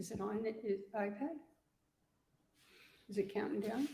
Is it on the iPad? Is it counting down?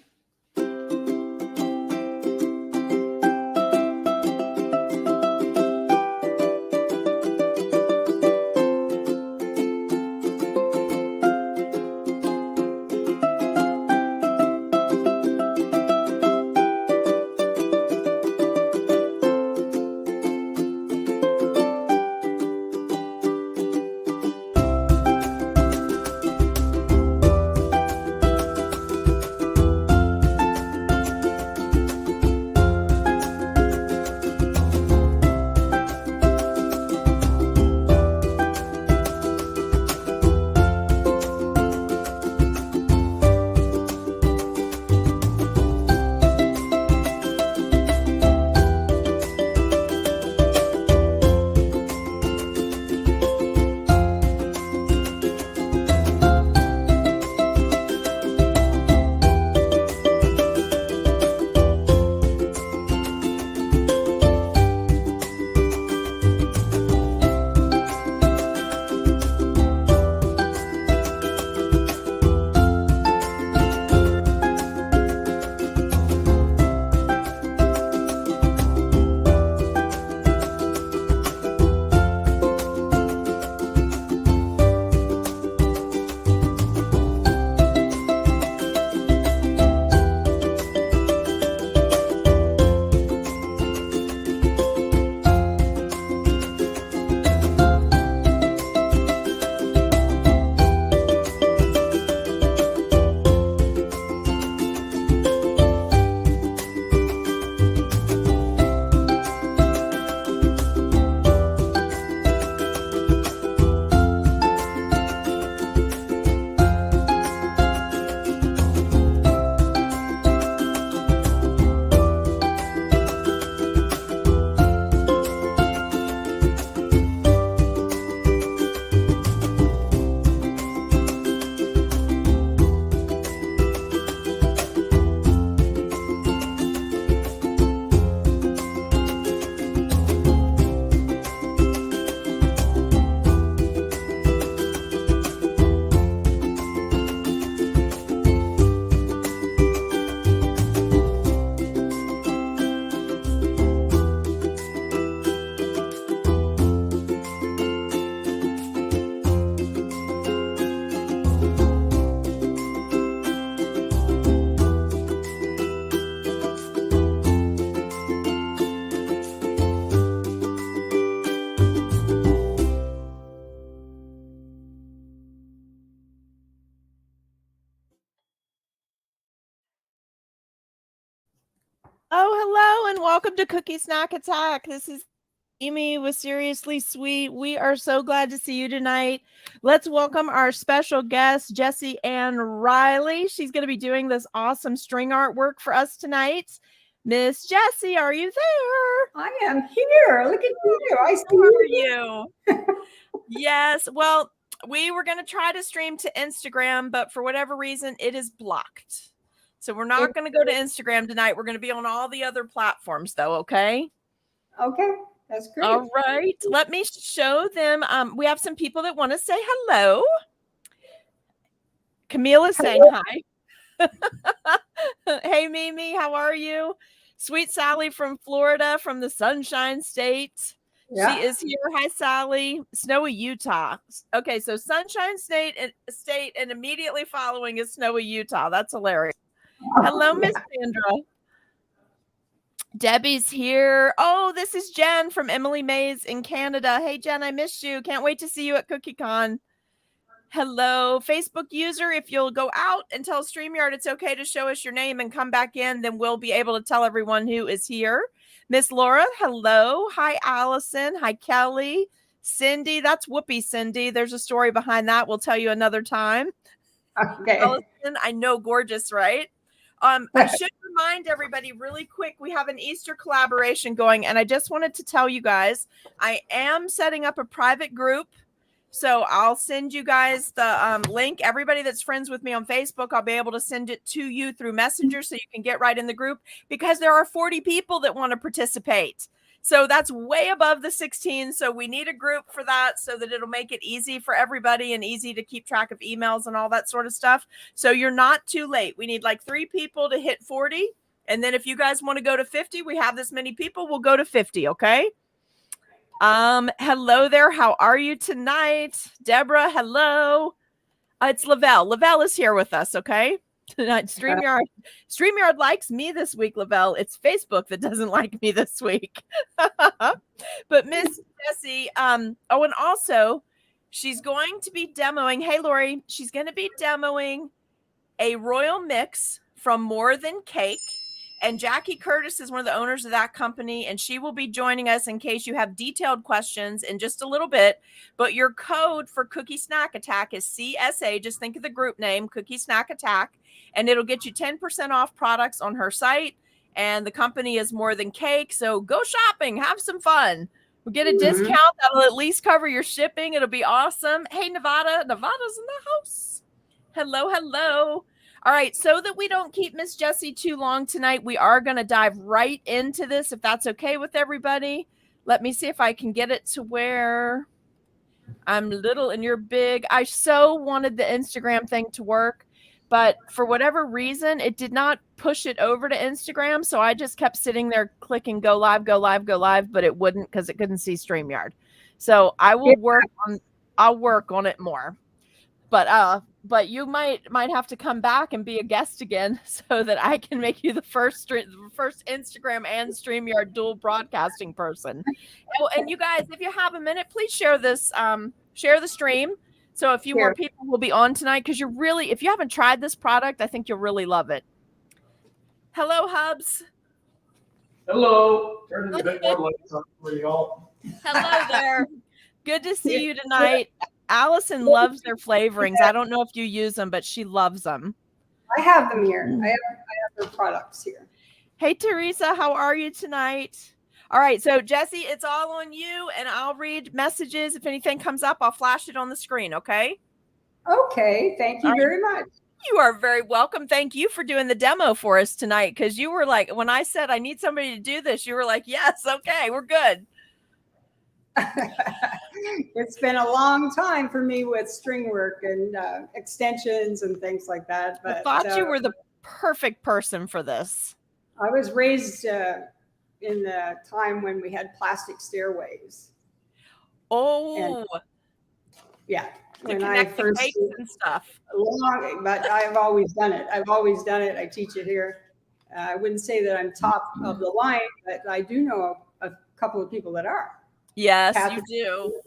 Oh, hello, and welcome to Cookie Snack Attack. This is Amy with Seriously Sweet. We are so glad to see you tonight. Let's welcome our special guest, Jessie and Reilly. She's going to be doing this awesome string artwork for us tonight. Miss Jessie, are you there? I am here. Look at you. I see you. Yes. Well, we were going to try to stream to Instagram, but for whatever reason, it is blocked. So we're not going to go to Instagram tonight. We're going to be on all the other platforms, though, okay? Okay. That's great. All right. Let me show them. We have some people that want to say hello. Camille is saying hi. Hey, Mimi, how are you? Sweet Sally from Florida, from the Sunshine State. Yeah. She is here. Hi, Sally. Snowy Utah. Okay, so Sunshine State and immediately following is Snowy Utah. That's hilarious. Hello, Miss Sandra. Debbie's here. Oh, this is Jen from Emily Mays in Canada. Hey, Jen, I missed you. Can't wait to see you at CookieCon. Hello, Facebook user. If you'll go out and tell StreamYard it's okay to show us your name and come back in, then we'll be able to tell everyone who is here. Miss Laura, hello. Hi, Allison. Hi, Kelly. Cindy, that's Whoopi Cindy. There's a story behind that. We'll tell you another time. Okay. Allison, I know, gorgeous, right? I should remind everybody really quick, we have an Easter collaboration going, and I just wanted to tell you guys, I am setting up a private group. So I'll send you guys the link. Everybody that's friends with me on Facebook, I'll be able to send it to you through Messenger so you can get right in the group, because there are 40 people that want to participate. So that's way above the 16. So we need a group for that so that it'll make it easy for everybody and easy to keep track of emails and all that sort of stuff. So you're not too late. We need like 3 people to hit 40. And then if you guys want to go to 50, we have this many people, we'll go to 50. Okay. Hello there. How are you tonight? Deborah, hello. It's Lavelle. Lavelle is here with us. Okay. Tonight, StreamYard likes me this week, Lavelle. It's Facebook that doesn't like me this week. But Miss Jessie, and also she's going to be demoing. Hey, Lori, she's going to be demoing a royal mix from More Than Cake. And Jackie Curtis is one of the owners of that company, and she will be joining us in case you have detailed questions in just a little bit. But your code for Cookie Snack Attack is CSA. Just think of the group name, Cookie Snack Attack, and it'll get you 10% off products on her site. And the company is More Than Cake. So go shopping, have some fun. We'll get a discount that'll at least cover your shipping. It'll be awesome. Hey, Nevada. Nevada's in the house. Hello, hello. All right, so that we don't keep Miss Jessie too long tonight, we are going to dive right into this, if that's okay with everybody. Let me see if I can get it to where I'm little and you're big. I so wanted the Instagram thing to work, but for whatever reason, it did not push it over to Instagram, so I just kept sitting there clicking go live, go live, go live, but it wouldn't because it couldn't see StreamYard. So I will I'll work on it more. But you might have to come back and be a guest again so that I can make you the first Instagram and StreamYard dual broadcasting person. And you guys, if you have a minute, please share this, share the stream. So a few more people will be on tonight because if you haven't tried this product, I think you'll really love it. Hello, Hubs. Hello. Turning a bit more lights on for y'all. Hello there. Good to see you tonight. Allison loves their flavorings. I don't know if you use them, but she loves them. I have them here. I have their products here. Hey, Teresa, how are you tonight? All right, so Jessie, it's all on you, and I'll read messages. If anything comes up, I'll flash it on the screen, okay? Okay, thank you very much. You are very welcome. Thank you for doing the demo for us tonight, because you were like, when I said I need somebody to do this, you were like, yes, okay, we're good. It's been a long time for me with string work and extensions and things like that. But I thought you were the perfect person for this. I was raised in the time when we had plastic stairways. Oh, and, yeah. To connect the cakes and stuff. But I've always done it. I teach it here. I wouldn't say that I'm top of the line, but I do know a couple of people that are. Yes, you do.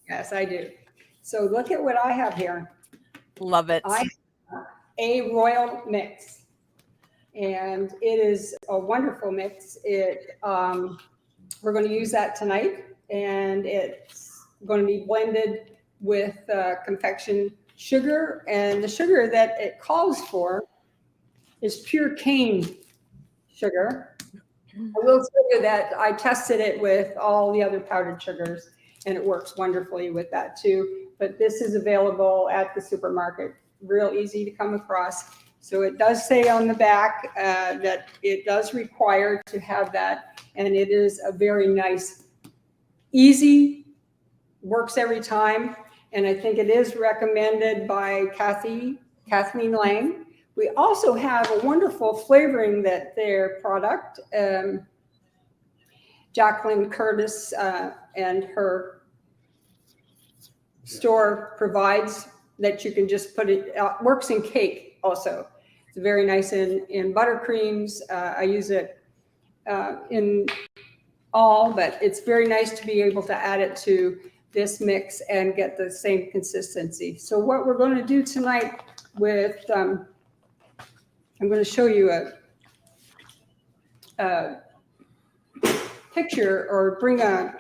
Yes, I do. So look at what I have here. Love it. I have a royal mix, and it is a wonderful mix. We're going to use that tonight, and it's going to be blended with confection sugar, and the sugar that it calls for is pure cane sugar. I will tell you that I tested it with all the other powdered sugars, and it works wonderfully with that too. But this is available at the supermarket, real easy to come across. So it does say on the back that it does require to have that, and it is a very nice, easy, works every time. And I think it is recommended by Kathleen Lang. We also have a wonderful flavoring that their product, Jacqueline Curtis and her store provides, that you can just put it, works in cake also. It's very nice in buttercreams. I use it in all, but it's very nice to be able to add it to this mix and get the same consistency. So what we're going to do tonight with, I'm going to show you a picture, or bring a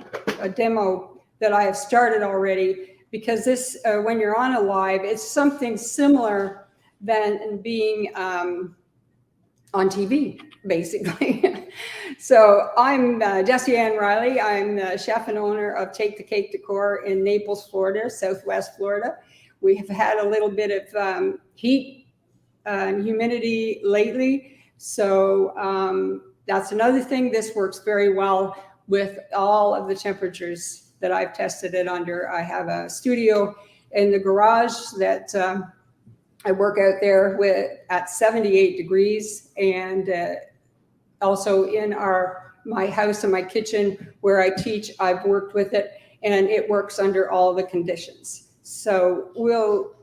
demo that I have started already, because this, when you're on a live, it's something similar than being on TV, basically. So I'm Jessie Ann Reilly. I'm the chef and owner of Take the Cake Decor in Naples, Florida, Southwest Florida. We have had a little bit of heat and humidity lately. So that's another thing. This works very well with all of the temperatures that I've tested it under. I have a studio in the garage that I work out there at 78 degrees, and also in my house and my kitchen where I teach, I've worked with it, and it works under all the conditions. So we'll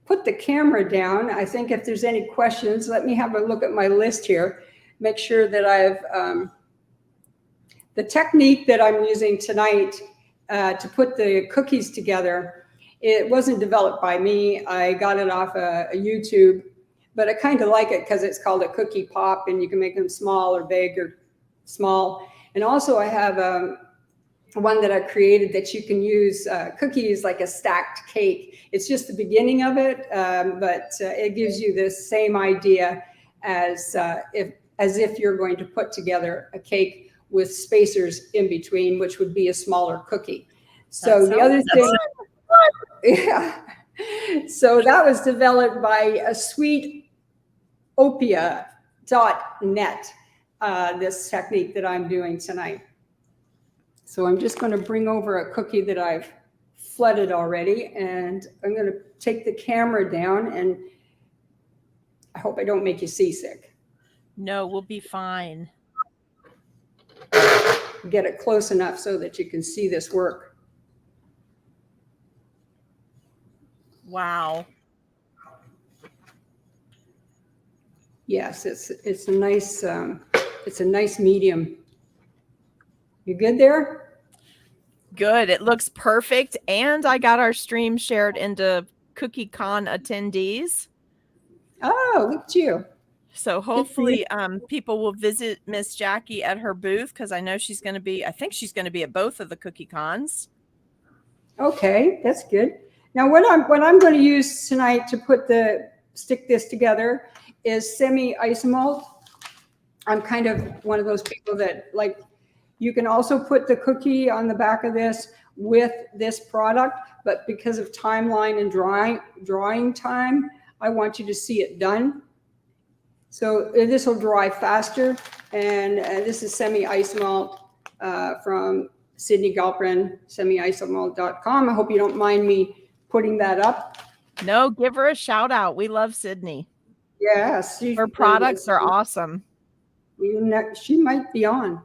put the camera down. I think if there's any questions, let me have a look at my list here. Make sure that I've, the technique that I'm using tonight to put the cookies together, it wasn't developed by me. I got it off a YouTube, but I kind of like it because it's called a cookie pop, and you can make them small or big or small. And also I have one that I created that you can use cookies like a stacked cake. It's just the beginning of it, but it gives you the same idea as if you're going to put together a cake with spacers in between, which would be a smaller cookie. So the other thing, yeah. So that was developed by a sweetopia.net, this technique that I'm doing tonight. So I'm just going to bring over a cookie that I've flooded already, and I'm going to take the camera down, and I hope I don't make you seasick. No, we'll be fine. Get it close enough so that you can see this work. Wow. Yes, it's a nice medium. You good there? Good. It looks perfect. And I got our stream shared into CookieCon attendees. Oh, look at you. So hopefully people will visit Miss Jackie at her booth, because I know she's going to be, I think she's going to be at both of the CookieCons. Okay, that's good. Now what I'm going to use tonight to stick this together is semi-isomalt. I'm kind of one of those people that like, you can also put the cookie on the back of this with this product, but because of timeline and drying time, I want you to see it done. So this will dry faster, and this is semi-isomalt from Sydney Galpin, semi-isomalt.com. I hope you don't mind me putting that up. No, give her a shout out. We love Sydney. Yes. Her products are awesome. She might be on.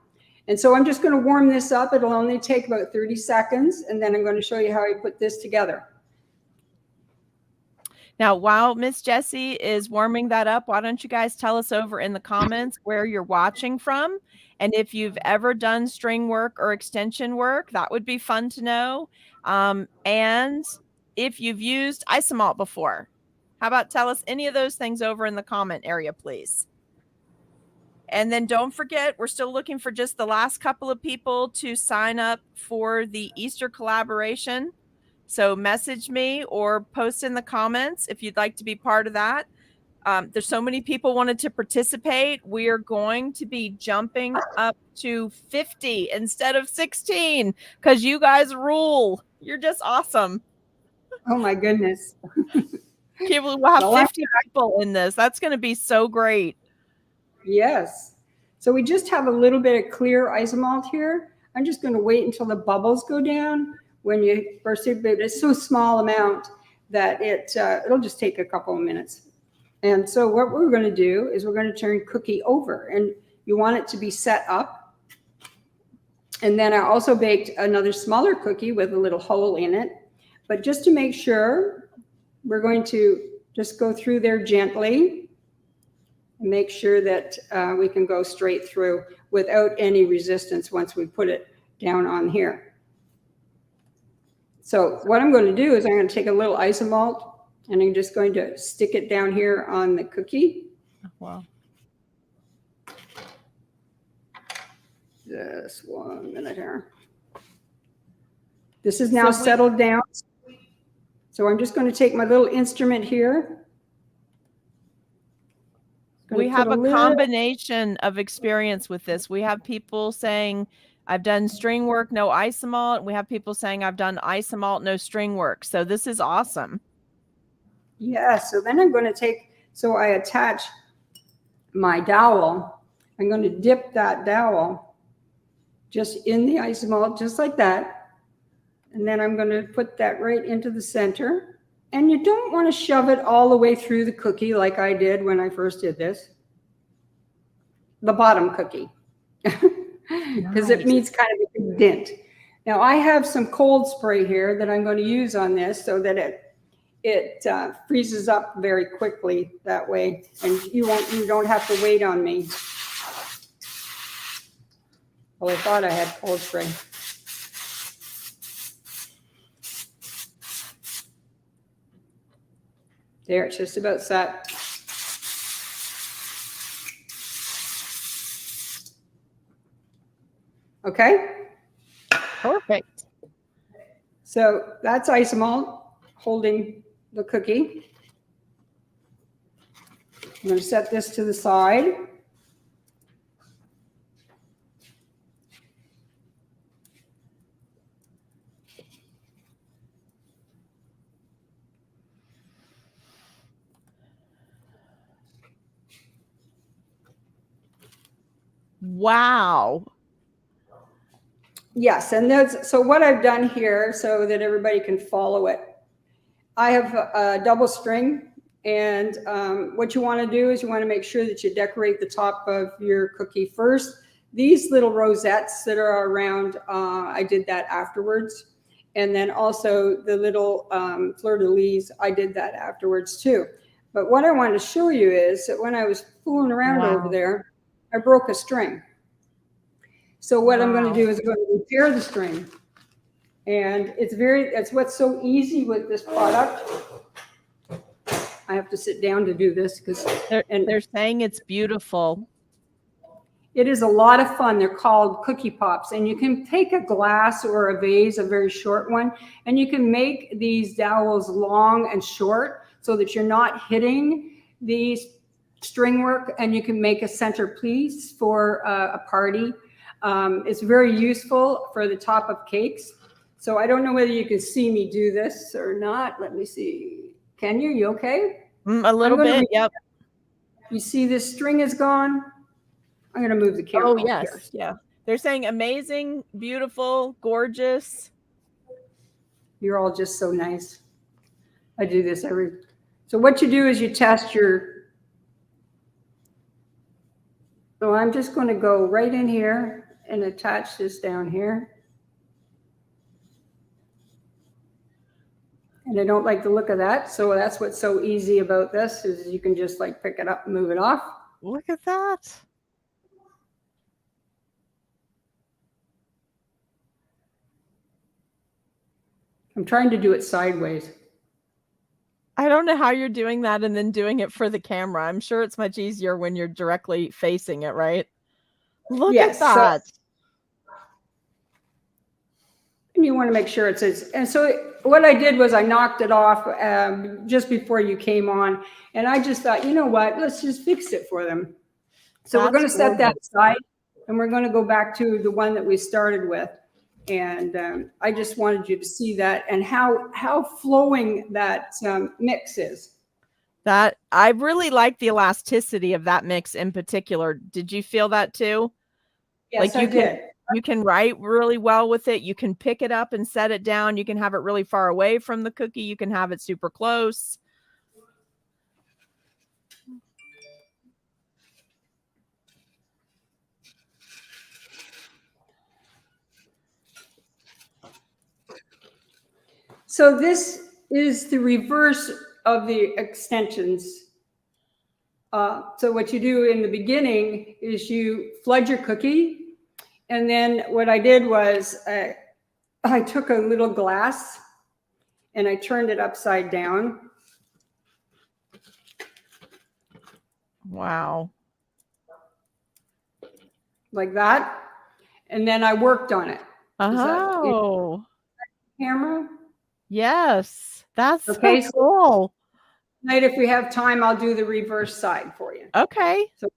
And so I'm just going to warm this up. It'll only take about 30 seconds, and then I'm going to show you how I put this together. Now, while Miss Jessie is warming that up, why don't you guys tell us over in the comments where you're watching from? And if you've ever done string work or extension work, that would be fun to know. And if you've used isomalt before, how about tell us any of those things over in the comment area, please? And then don't forget, we're still looking for just the last couple of people to sign up for the Easter collaboration. So message me or post in the comments if you'd like to be part of that. There's so many people wanted to participate. We are going to be jumping up to 50 instead of 16 because you guys rule. You're just awesome. Oh my goodness. We'll have 50 people in this. That's going to be so great. Yes. So we just have a little bit of clear isomalt here. I'm just going to wait until the bubbles go down when you burst it, but it's so small amount that it'll just take a couple of minutes. And so what we're going to do is we're going to turn cookie over, and you want it to be set up. And then I also baked another smaller cookie with a little hole in it. But just to make sure, we're going to just go through there gently and make sure that we can go straight through without any resistance once we put it down on here. So what I'm going to do is I'm going to take a little isomalt, and I'm just going to stick it down here on the cookie. Wow. Just 1 minute here. This is now settled down. So I'm just going to take my little instrument here. We have a combination of experience with this. We have people saying, I've done string work, no isomalt. We have people saying I've done isomalt, no string work. So this is awesome. Yeah, so then I'm going to so I attach my dowel. I'm going to dip that dowel just in the isomalt, just like that. And then I'm going to put that right into the center. And you don't want to shove it all the way through the cookie like I did when I first did this. The bottom cookie. Because it needs kind of a big dent. Now I have some cold spray here that I'm going to use on this so that it freezes up very quickly that way, and you don't have to wait on me. Well, I thought I had cold spray. There, it's just about set. Okay? Perfect. So that's isomalt holding the cookie. I'm going to set this to the side. Wow. Yes, and so what I've done here so that everybody can follow it. I have a double string, and what you want to do is you want to make sure that you decorate the top of your cookie first. These little rosettes that are around, I did that afterwards. And then also the little fleur-de-lis, I did that afterwards too. But what I wanted to show you is that when I was fooling around over there, I broke a string. So what I'm going to do is I'm going to repair the string. And it's what's so easy with this product. I have to sit down to do this because they're saying it's beautiful. It is a lot of fun. They're called cookie pops, and you can take a glass or a vase, a very short one, and you can make these dowels long and short so that you're not hitting these string work, and you can make a centerpiece for a party. It's very useful for the top of cakes. So I don't know whether you can see me do this or not. Let me see. Can you? You okay? A little bit, yep. You see this string is gone? I'm going to move the camera. Oh, yes. Here. Yeah. They're saying amazing, beautiful, gorgeous. You're all just so nice. I do this so what you do is you test so I'm just going to go right in here and attach this down here. And I don't like the look of that. So that's what's so easy about this is you can just like pick it up and move it off. Look at that. I'm trying to do it sideways. I don't know how you're doing that and then doing it for the camera. I'm sure it's much easier when you're directly facing it, right? Look at that. And you want to make sure and so what I did was I knocked it off just before you came on. And I just thought, you know what, let's just fix it for them. So we're going to set that aside and we're going to go back to the one that we started with. And I just wanted you to see that and how flowing that mix is. That I really like the elasticity of that mix in particular. Did you feel that too? Yes, like I did. You can write really well with it. You can pick it up and set it down. You can have it really far away from the cookie. You can have it super close. So this is the reverse of the extensions. So what you do in the beginning is you flood your cookie. And then what I did was I took a little glass and I turned it upside down. Wow. Like that. And then I worked on it. Oh. Camera? Yes. That's okay, so cool. Tonight, if we have time, I'll do the reverse side for you. Okay. So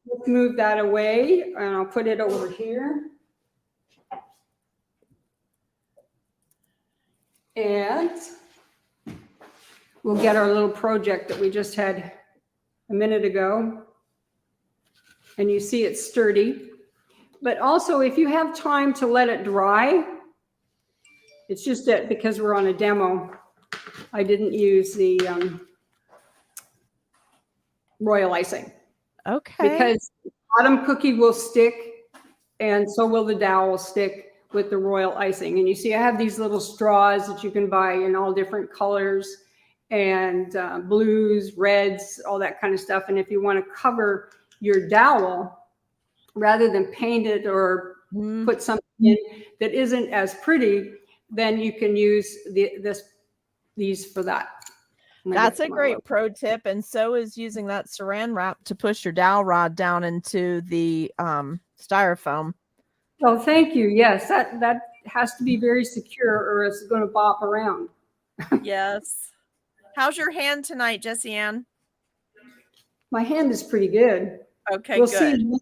let's move that away and I'll put it over here. And we'll get our little project that we just had a minute ago. And you see it's sturdy. But also, if you have time to let it dry, it's just that because we're on a demo, I didn't use the royal icing. Okay. Because bottom cookie will stick, and so will the dowel stick with the royal icing. And you see, I have these little straws that you can buy in all different colors, and blues, reds, all that kind of stuff. And if you want to cover your dowel, rather than paint it or put something in that isn't as pretty, then you can use these for that. That's a great pro tip. And so is using that saran wrap to push your dowel rod down into the styrofoam. Oh, thank you. Yes, that has to be very secure or it's going to bop around. Yes. How's your hand tonight, Jessie Ann? My hand is pretty good. Okay, we'll good. See.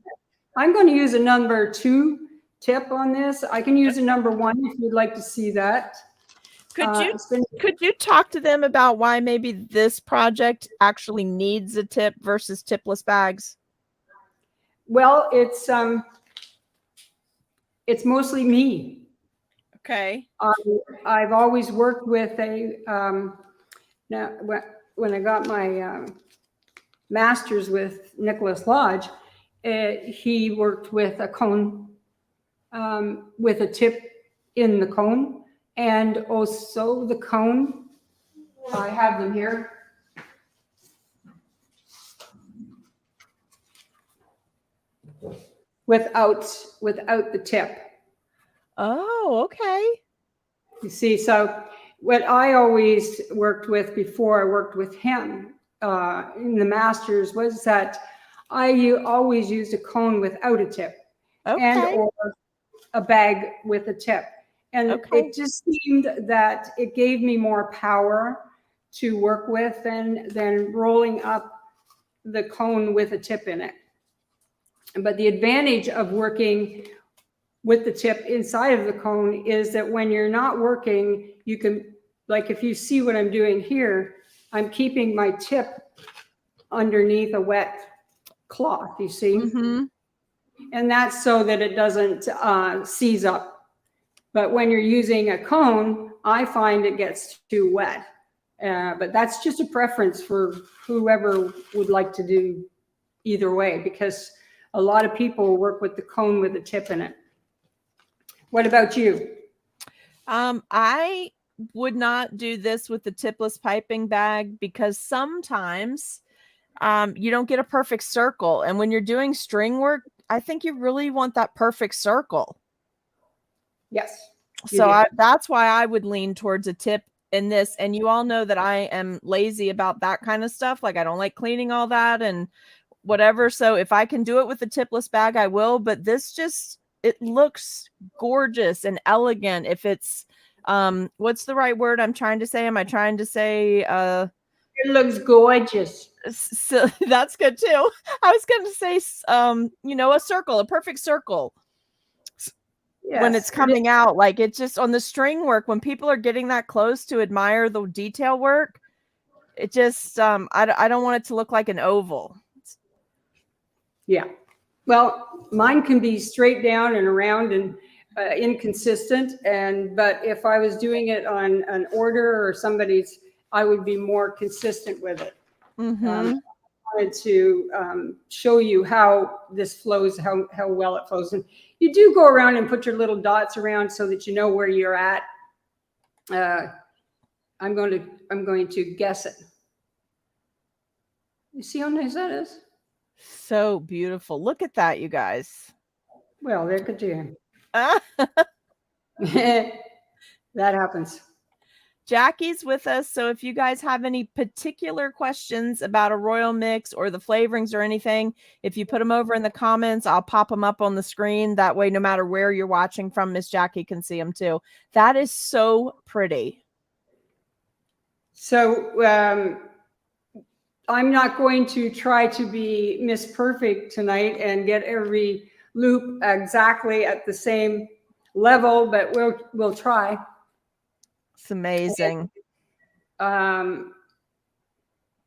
I'm going to use a number 2 tip on this. I can use a number 1 if you'd like to see that. Could you talk to them about why maybe this project actually needs a tip versus tipless bags? Well, it's mostly me. Okay. I've always worked with a now when I got my master's with Nicholas Lodge, he worked with a cone with a tip in the cone, and also the cone. I have them here. Without the tip. Oh, okay. You see, so what I always worked with before I worked with him in the masters was that I always used a cone without a tip, and or a bag with a tip. And it just seemed that it gave me more power to work with than rolling up the cone with a tip in it. But the advantage of working with the tip inside of the cone is that when you're not working, you can, like if you see what I'm doing here, I'm keeping my tip underneath a wet cloth, you see? Mm-hmm. And that's so that it doesn't seize up. But when you're using a cone, I find it gets too wet. But that's just a preference for whoever would like to do either way, because a lot of people work with the cone with a tip in it. What about you? I would not do this with the tipless piping bag because sometimes you don't get a perfect circle. And when you're doing string work, I think you really want that perfect circle. Yes. So that's why I would lean towards a tip in this. And you all know that I am lazy about that kind of stuff. Like I don't like cleaning all that and whatever. So if I can do it with a tipless bag, I will. But this just, it looks gorgeous and elegant. If it's, what's the right word I'm trying to say? Am I trying to say, it looks gorgeous. So that's good too. I was going to say, a circle, a perfect circle. Yes, when it's coming out, like it's just on the string work, when people are getting that close to admire the detail work, it just, I don't want it to look like an oval. Yeah. Well, mine can be straight down and around and inconsistent. But if I was doing it on an order or somebody's, I would be more consistent with it. Mm-hmm. I wanted to show you how this flows, how well it flows. And you do go around and put your little dots around so that you know where you're at. I'm going to guess it. You see how nice that is? So beautiful. Look at that, you guys. Well, there could you. That happens. Jackie's with us. So if you guys have any particular questions about a royal mix or the flavorings or anything, if you put them over in the comments, I'll pop them up on the screen. That way, no matter where you're watching from, Miss Jackie can see them too. That is so pretty. So I'm not going to try to be Miss Perfect tonight and get every loop exactly at the same level, but we'll try. It's amazing. And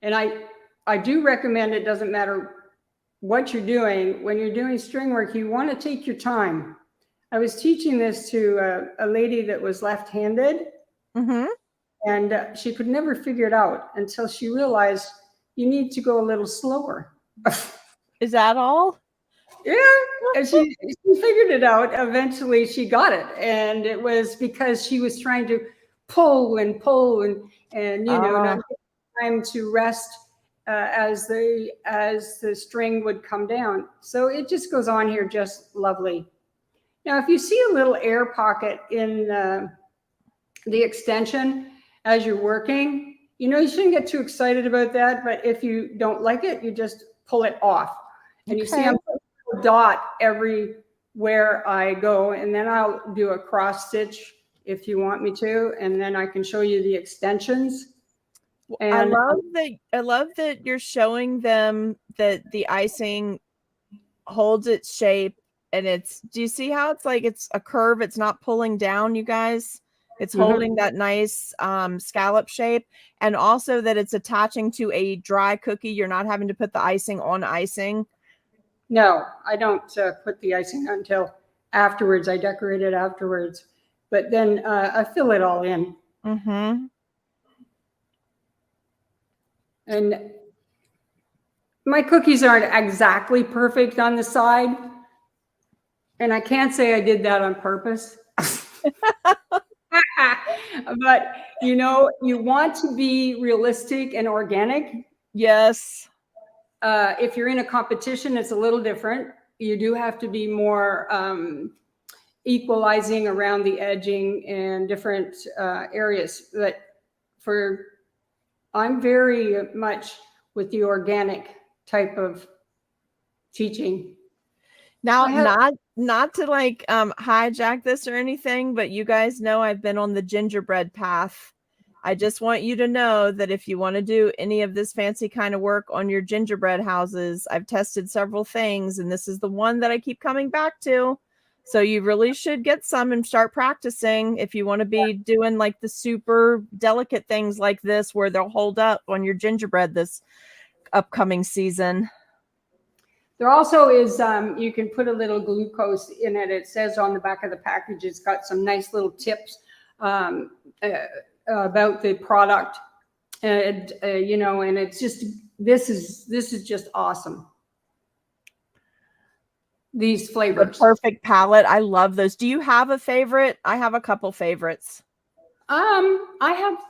I do recommend, it doesn't matter what you're doing when you're doing string work, you want to take your time. I was teaching this to a lady that was left-handed, Mm-hmm. and she could never figure it out until she realized you need to go a little slower. Is that all? Yeah, and she figured it out. Eventually, she got it, and it was because she was trying to pull and pull and not get time to rest as the string would come down. So it just goes on here just lovely. Now, if you see a little air pocket in the extension as you're working, you shouldn't get too excited about that. But if you don't like it, you just pull it off. And you see I'm putting a dot everywhere I go, and then I'll do a cross stitch if you want me to, and then I can show you the extensions. And I love that you're showing them that the icing holds its shape, and do you see how it's like it's a curve? It's not pulling down, you guys. It's holding that nice scallop shape, and also that it's attaching to a dry cookie. You're not having to put the icing on icing. No, I don't put the icing until afterwards. I decorate it afterwards, but then I fill it all in. Mm-hmm. And my cookies aren't exactly perfect on the side, and I can't say I did that on purpose. But you want to be realistic and organic. Yes. If you're in a competition, it's a little different. You do have to be more equalizing around the edging and different areas. But I'm very much with the organic type of teaching. Now, not to like hijack this or anything, but you guys know I've been on the gingerbread path. I just want you to know that if you want to do any of this fancy kind of work on your gingerbread houses, I've tested several things, and this is the one that I keep coming back to. So you really should get some and start practicing if you want to be doing like the super delicate things like this where they'll hold up on your gingerbread this upcoming season. There also is, you can put a little glucose in it. It says on the back of the package, it's got some nice little tips about the product. And, and it's just, this is just awesome. These flavors. The perfect palette. I love those. Do you have a favorite? I have a couple favorites. I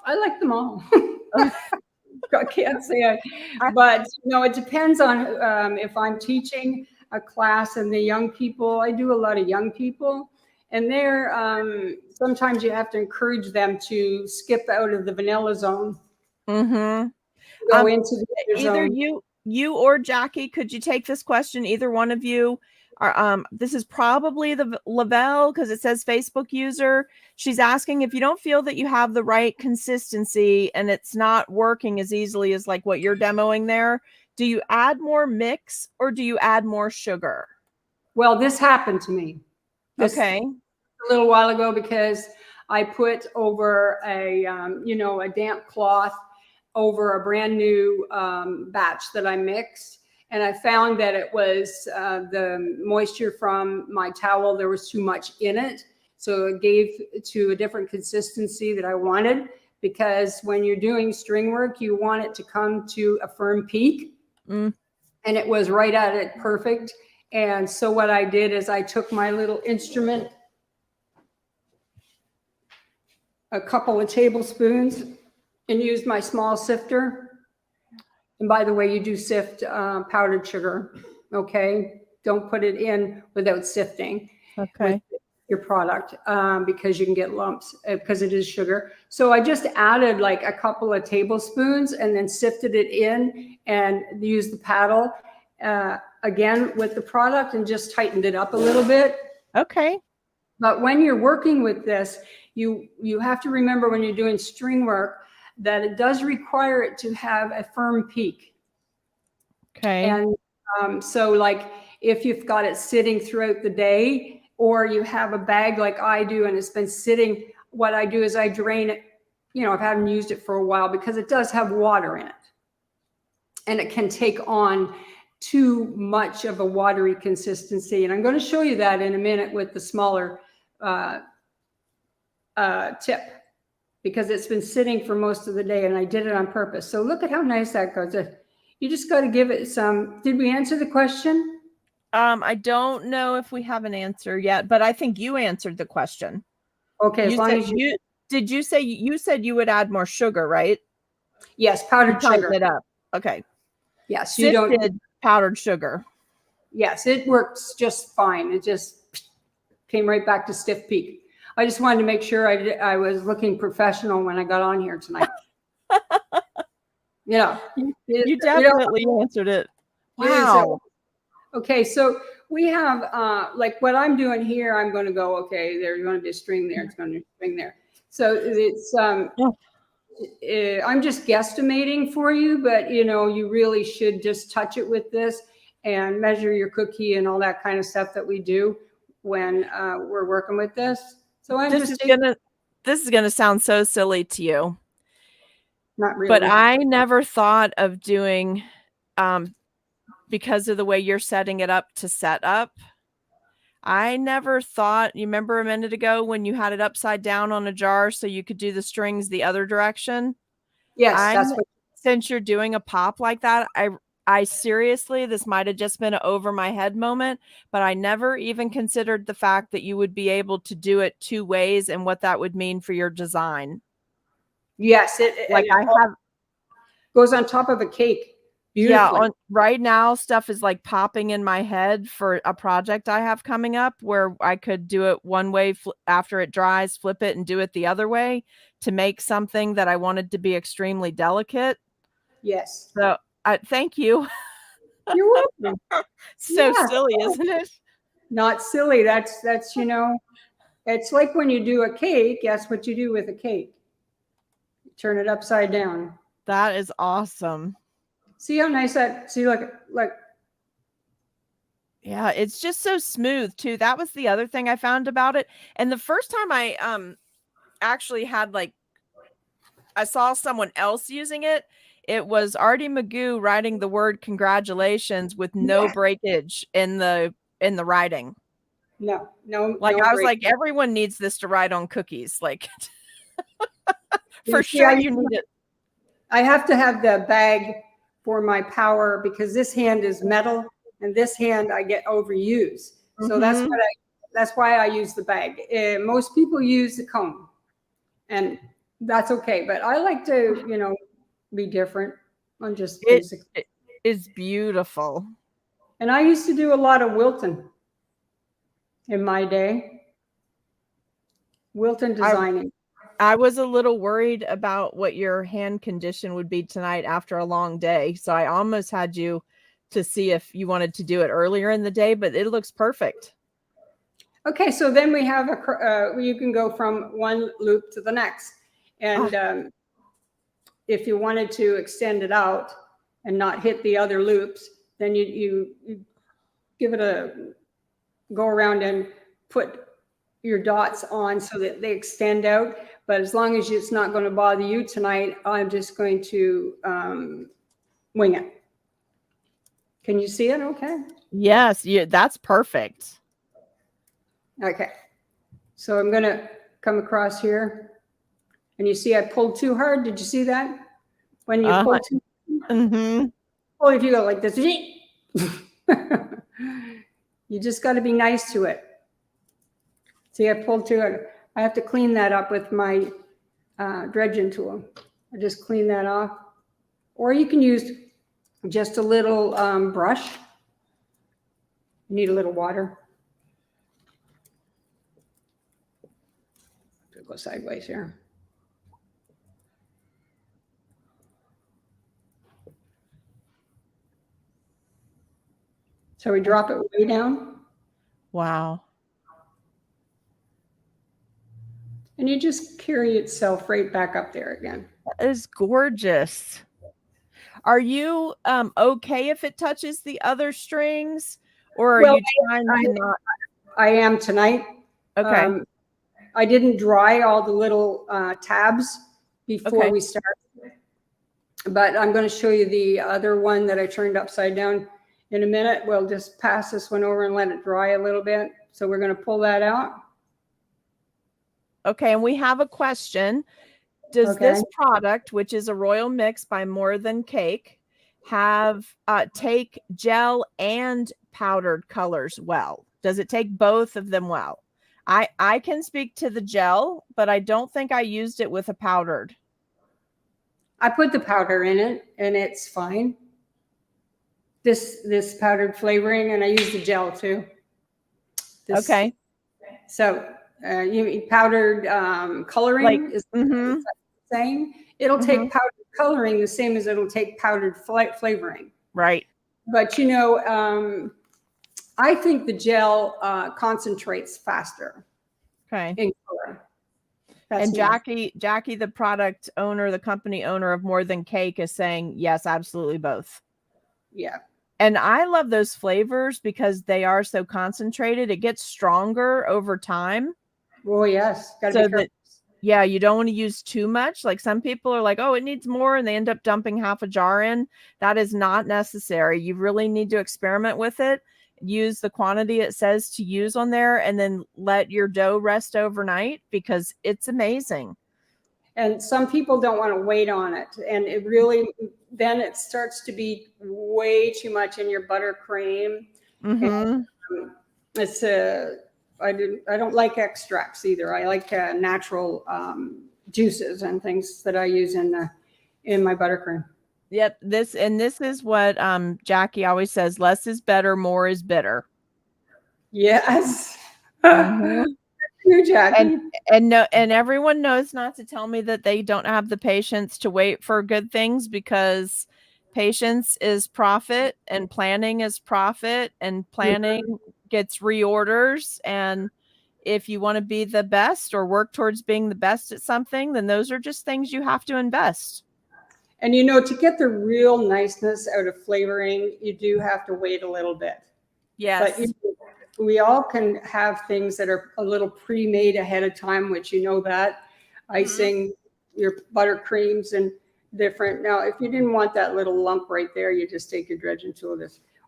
like them all. I can't say but it depends on if I'm teaching a class and the young people. I do a lot of young people, and they're sometimes you have to encourage them to skip out of the vanilla zone. Mm-hmm. Go into the either zone. you or Jackie, could you take this question? Either one of you. This is probably the Lavelle because it says Facebook user. She's asking if you don't feel that you have the right consistency and it's not working as easily as like what you're demoing there. Do you add more mix or do you add more sugar? Well, this happened to me. Okay. A little while ago because I put over a damp cloth over a brand new batch that I mixed. And I found that it was the moisture from my towel. There was too much in it. So it gave to a different consistency that I wanted, because when you're doing string work, you want it to come to a firm peak. And it was right at it perfect. And so what I did is I took my little instrument, a couple of tablespoons, and used my small sifter. And by the way, you do sift powdered sugar, okay? Don't put it in without sifting with your product because you can get lumps because it is sugar. So I just added like a couple of tablespoons and then sifted it in and used the paddle again with the product and just tightened it up a little bit. Okay. But when you're working with this, you have to remember when you're doing string work that it does require it to have a firm peak. Okay. And so like if you've got it sitting throughout the day, or you have a bag like I do and it's been sitting, what I do is I drain it. I haven't used it for a while because it does have water in it. And it can take on too much of a watery consistency. And I'm going to show you that in a minute with the smaller tip, because it's been sitting for most of the day and I did it on purpose. So look at how nice that goes. You just got to give it some. Did we answer the question? I don't know if we have an answer yet, but I think you answered the question. Okay, as long as did you say you said you would add more sugar, right? Yes, powdered sugar. It up. Okay. Yes, you don't powdered sugar. Yes, it works just fine. It just came right back to stiff peak. I just wanted to make sure I was looking professional when I got on here tonight. You definitely answered it. Wow. Okay, so we have like what I'm doing here. I'm going to go. Okay, there's going to be a string there. It's going to be a string there. So it's I'm just guesstimating for you, but you really should just touch it with this and measure your cookie and all that kind of stuff that we do when we're working with this. So this is gonna sound so silly to you. Not really. But I never thought of doing, because of the way you're setting it up to set up. I never thought, you remember a minute ago when you had it upside down on a jar so you could do the strings the other direction? Yes, since you're doing a pop like that, I seriously, this might have just been an over my head moment, but I never even considered the fact that you would be able to do it two ways and what that would mean for your design. Yes, it goes on top of a cake. Yeah, right now stuff is like popping in my head for a project I have coming up where I could do it one way after it dries, flip it and do it the other way to make something that I wanted to be extremely delicate. Yes. So thank you. You're welcome. Silly, isn't it? Not silly. That's it's like when you do a cake, that's what you do with a cake. You turn it upside down. That is awesome. See how nice look. Yeah, it's just so smooth too. That was the other thing I found about it. And the first time I actually had I saw someone else using it. It was Artie Magoo writing the word congratulations with no breakage in the writing. No. I was like, everyone needs this to write on cookies. For sure you need it. I have to have the bag for my power because this hand is metal and this hand I get overused. So that's why I use the bag. Most people use the comb and that's okay. But I like to, be different on just basic. It is beautiful. And I used to do a lot of Wilton in my day. Wilton designing. I was a little worried about what your hand condition would be tonight after a long day. So I almost had you to see if you wanted to do it earlier in the day, but it looks perfect. Okay. So then we have you can go from one loop to the next. And if you wanted to extend it out and not hit the other loops, then you give it go around and put your dots on so that they extend out. But as long as it's not going to bother you tonight, I'm just going to wing it. Can you see it? Okay. Yes, that's perfect. Okay. So I'm going to come across here. And you see I pulled too hard. Did you see that? When you pull too hard? Or if you go like this, you just got to be nice to it. See, I pulled too hard. I have to clean that up with my dredging tool. I just clean that off. Or you can use just a little brush. You need a little water. Go sideways here. So we drop it way down. Wow. And you just carry itself right back up there again. That is gorgeous. Are you okay if it touches the other strings? Or are you trying to not? I am tonight. Okay. I didn't dry all the little tabs before we started. But I'm going to show you the other one that I turned upside down. in a minute. We'll just pass this one over and let it dry a little bit. So we're going to pull that out. Okay, and we have a question. Does Okay. this product, which is a royal mix by More Than Cake, have take gel and powdered colors well? Does it take both of them well? I can speak to the gel, but I don't think I used it with a powdered. I put the powder in it and it's fine. This powdered flavoring, and I use the gel too. Okay. So you powdered coloring is the same. It'll take powdered coloring the same as it'll take powdered flavoring. Right. But you know, I think the gel concentrates faster. Okay. In color. And Jackie, the product owner, the company owner of More Than Cake, is saying yes, absolutely both. Yeah. And I love those flavors because they are so concentrated. It gets stronger over time. Oh, yes. So that, yeah, you don't want to use too much. Like some people are like, oh, it needs more, and they end up dumping half a jar in. That is not necessary. You really need to experiment with it. Use the quantity it says to use on there, and then let your dough rest overnight because it's amazing. And some people don't want to wait on it. And it really, then it starts to be way too much in your buttercream. And it's I don't like extracts either. I like natural juices and things that I use in my buttercream. Yep. This is what Jackie always says: less is better, more is bitter. Yes. And everyone knows not to tell me that they don't have the patience to wait for good things, because patience is profit and planning is profit, and planning gets reorders. And if you want to be the best or work towards being the best at something, then those are just things you have to invest. And you know, to get the real niceness out of flavoring, you do have to wait a little bit. Yes. But we all can have things that are a little pre-made ahead of time, which you know that. Icing, your buttercreams and different. Now, if you didn't want that little lump right there, you just take your dredging tool,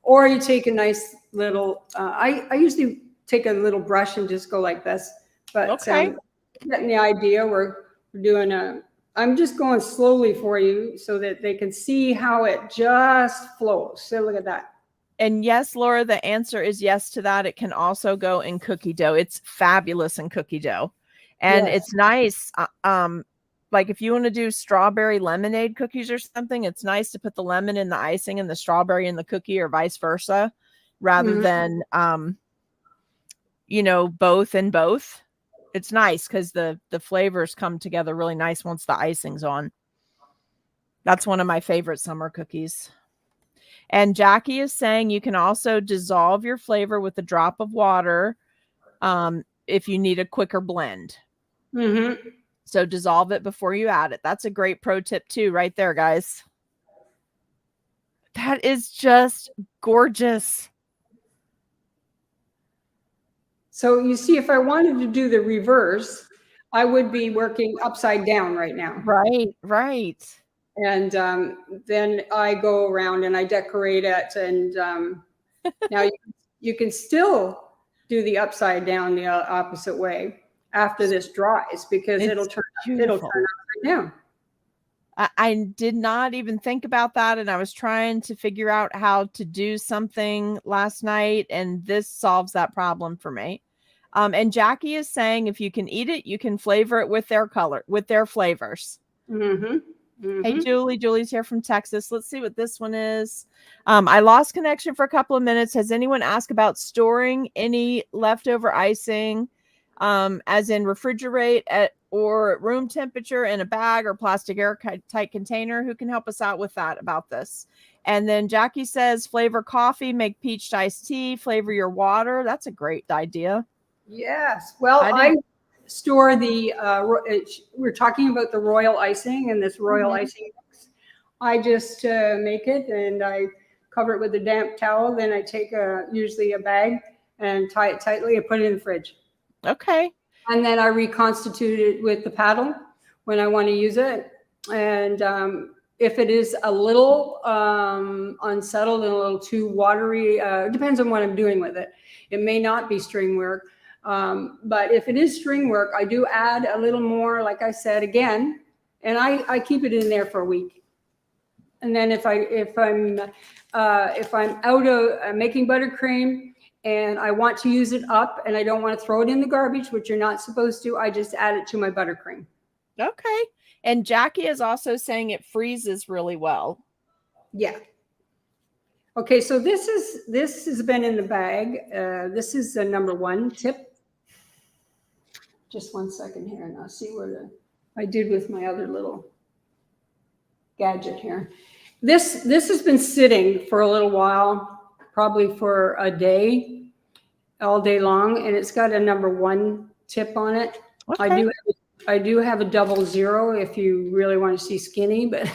or you take a nice little, I usually take a little brush and just go like this. But getting the idea, we're doing I'm just going slowly for you so that they can see how it just flows. So look at that. And yes, Laura, the answer is yes to that. It can also go in cookie dough. It's fabulous in cookie dough. And it's nice. Like if you want to do strawberry lemonade cookies or something, it's nice to put the lemon in the icing and the strawberry in the cookie, or vice versa, rather than, you know, both and both. It's nice because the flavors come together really nice once the icing's on. That's one of my favorite summer cookies. And Jackie is saying you can also dissolve your flavor with a drop of water if you need a quicker blend. So dissolve it before you add it. That's a great pro tip too, right there, guys. That is just gorgeous. So you see, if I wanted to do the reverse, I would be working upside down right now. Right. And then I go around and I decorate it. And now you can still do the upside down the opposite way after this dries, because it'll turn upside down. I did not even think about that, and I was trying to figure out how to do something last night, and this solves that problem for me. And Jackie is saying if you can eat it, you can flavor it with their flavors. Hey, Julie's here from Texas. Let's see what this one is. I lost connection for a couple of minutes. Has anyone asked about storing any leftover icing, as in refrigerate or at room temperature in a bag or plastic airtight container? Who can help us out with that about this? And then Jackie says, flavor coffee, make peach iced tea, flavor your water. That's a great idea. Yes. Well, I store we're talking about the royal icing and this royal icing mix. I just make it and I cover it with a damp towel. Then I take usually a bag and tie it tightly and put it in the fridge. Okay. And then I reconstitute it with the paddle when I want to use it. And if it is a little unsettled and a little too watery, it depends on what I'm doing with it. It may not be string work. But if it is string work, I do add a little more, like I said, again, and I keep it in there for a week. And then if I'm out of making buttercream and I want to use it up and I don't want to throw it in the garbage, which you're not supposed to, I just add it to my buttercream. Okay. And Jackie is also saying it freezes really well. Yeah. Okay, so this has been in the bag. This is the number 1 tip. Just 1 second here, and I'll see what I did with my other little gadget here. This has been sitting for a little while, probably for a day, all day long, and it's got a number 1 tip on it. Okay. I do have a 00 if you really want to see skinny, but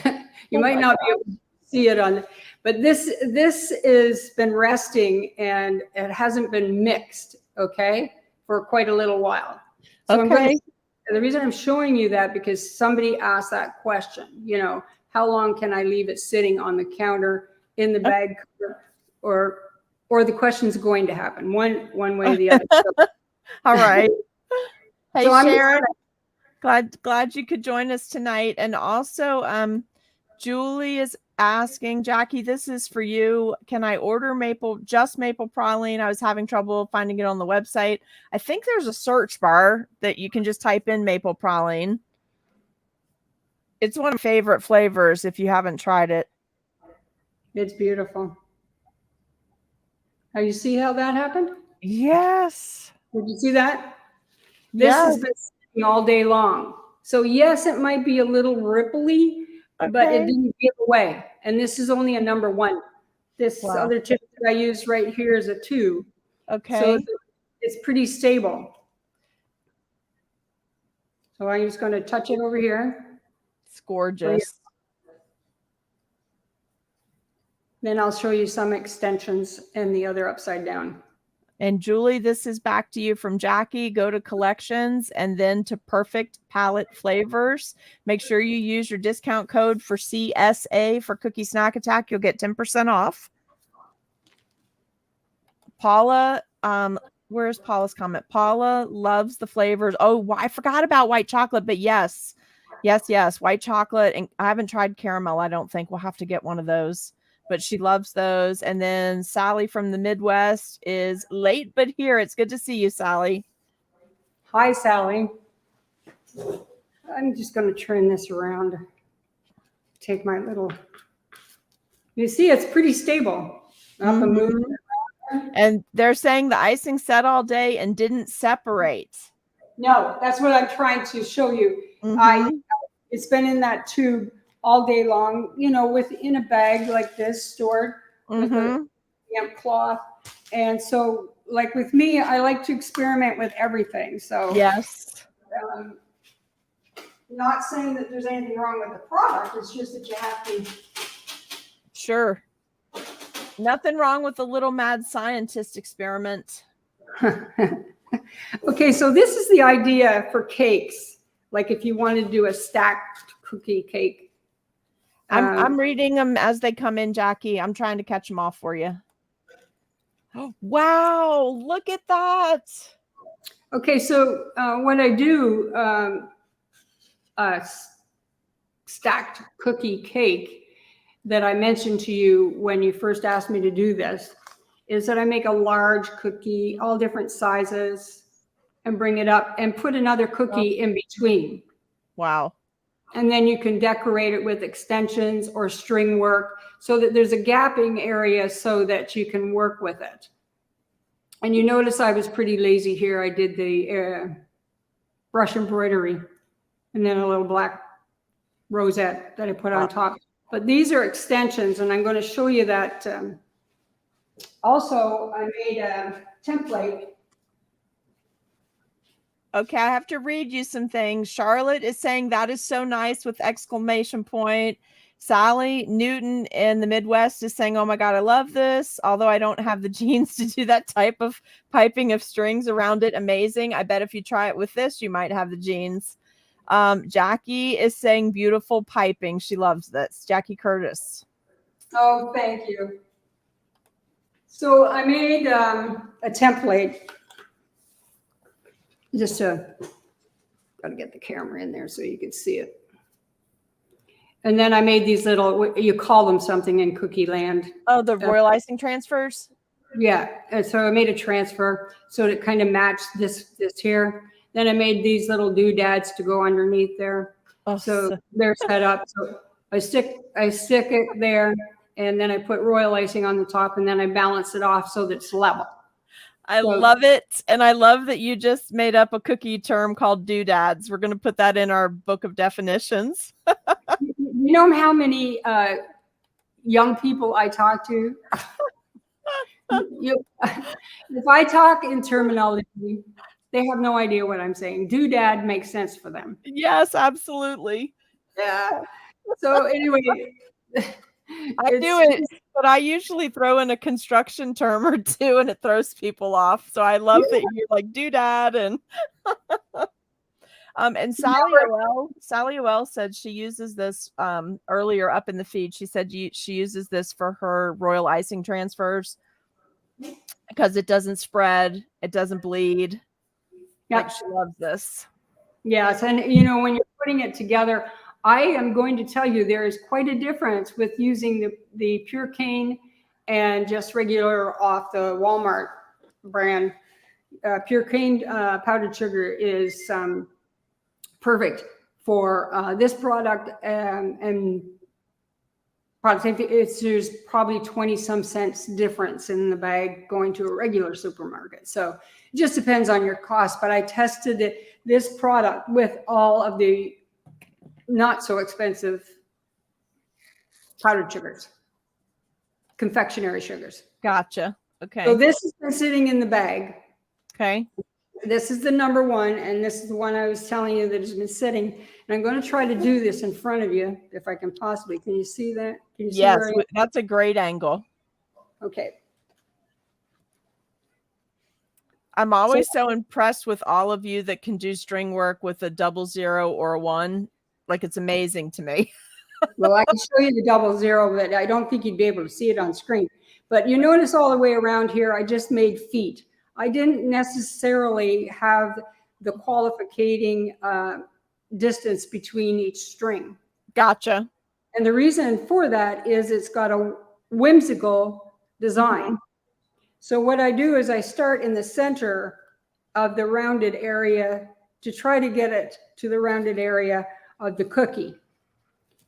you might not be able to see it on. But this has been resting and it hasn't been mixed, okay, for quite a little while. So Okay. the reason I'm showing you that because somebody asked that question, you know, how long can I leave it sitting on the counter in the bag cover, or the question's going to happen one way or the other. So, All right. Hey, so Sharon, glad you could join us tonight. And also, Julie is asking, Jackie, this is for you. Can I order just maple praline? I was having trouble finding it on the website. I think there's a search bar that you can just type in maple praline. It's one of my favorite flavors if you haven't tried it. It's beautiful. Now you see how that happened? Yes. Did you see that? This has been sitting all day long. So yes, it might be a little ripply, but it didn't give away. And this is only a number 1. This other tip that I use right here is a 2. Okay. So it's pretty stable. So I'm just going to touch it over here. It's gorgeous. Then I'll show you some extensions and the other upside down. And Julie, this is back to you from Jackie. Go to collections and then to Perfect Palette Flavors. Make sure you use your discount code for CSA for Cookie Snack Attack. You'll get 10% off. Paula, where's Paula's comment? Paula loves the flavors. Oh, I forgot about white chocolate, but yes. White chocolate. And I haven't tried caramel. I don't think we'll have to get one of those. But she loves those. And then Sally from the Midwest is late, but here. It's good to see you, Sally. Hi, Sally. I'm just going to turn this around. Take my little, you see, it's pretty stable. Up and moving. And they're saying the icing set all day and didn't separate. No, that's what I'm trying to show you. It's been in that tube all day long, you know, within a bag like this, stored with a damp cloth. And so, like with me, I like to experiment with everything. So yes, not saying that there's anything wrong with the product. It's just that you have to. Sure. Nothing wrong with a little mad scientist experiment. Okay, so this is the idea for cakes. Like if you want to do a stacked cookie cake. I'm reading them as they come in, Jackie. I'm trying to catch them all for you. Oh, wow, look at that. Okay, so what I do, stacked cookie cake that I mentioned to you when you first asked me to do this, is that I make a large cookie, all different sizes, and bring it up and put another cookie in between. Wow. And then you can decorate it with extensions or string work so that there's a gapping area so that you can work with it. And you notice I was pretty lazy here. I did the brush embroidery and then a little black rosette that I put on top. But these are extensions, and I'm going to show you that. Also, I made a template. Okay, I have to read you some things. Charlotte is saying that is so nice with exclamation point. Sally Newton in the Midwest is saying, oh my God, I love this. Although I don't have the jeans to do that type of piping of strings around it. Amazing. I bet if you try it with this, you might have the jeans. Jackie is saying beautiful piping. She loves this. Jackie Curtis. Oh, thank you. So I made a template. Just to, gotta get the camera in there so you can see it. And then I made these little, you call them something in Cookie Land. Oh, the royal icing transfers? Yeah, and so I made a transfer so it kind of matched this here. Then I made these little doodads to go underneath there. Oh, So they're set up. So I stick it there, and then I put royal icing on the top, and then I balance it off so that it's level. I love it. And I love that you just made up a cookie term called doodads. We're going to put that in our book of definitions. You know how many young people I talk to? If I talk in terminology, they have no idea what I'm saying. Doodad makes sense for them. Yes, absolutely. Yeah. So anyway, I do it, but I usually throw in a construction term or two and it throws people off. So I love that you're like doodad and and Sally O.L. said she uses this earlier up in the feed. She said she uses this for her royal icing transfers because it doesn't spread, it doesn't bleed. Yeah. Like she loves this. Yes, and when you're putting it together, I am going to tell you there is quite a difference with using the pure cane and just regular off the Walmart brand. Pure cane powdered sugar is perfect for this product and product. There's probably 20 some cents difference in the bag going to a regular supermarket. So it just depends on your cost. But I tested this product with all of the not so expensive powdered sugars, confectionery sugars. Gotcha. Okay. So this has been sitting in the bag. Okay. This is the number one, and this is the one I was telling you that has been sitting. And I'm going to try to do this in front of you if I can possibly. Can you see that? Can you see yes, that's a great angle. Okay. I'm always so impressed with all of you that can do string work with a 00 or a 1. Like, it's amazing to me. Well, I can show you the 00, but I don't think you'd be able to see it on screen. But you notice all the way around here, I just made feet. I didn't necessarily have the qualifying distance between each string. Gotcha. And the reason for that is it's got a whimsical design. So what I do is I start in the center of the rounded area to try to get it to the rounded area of the cookie.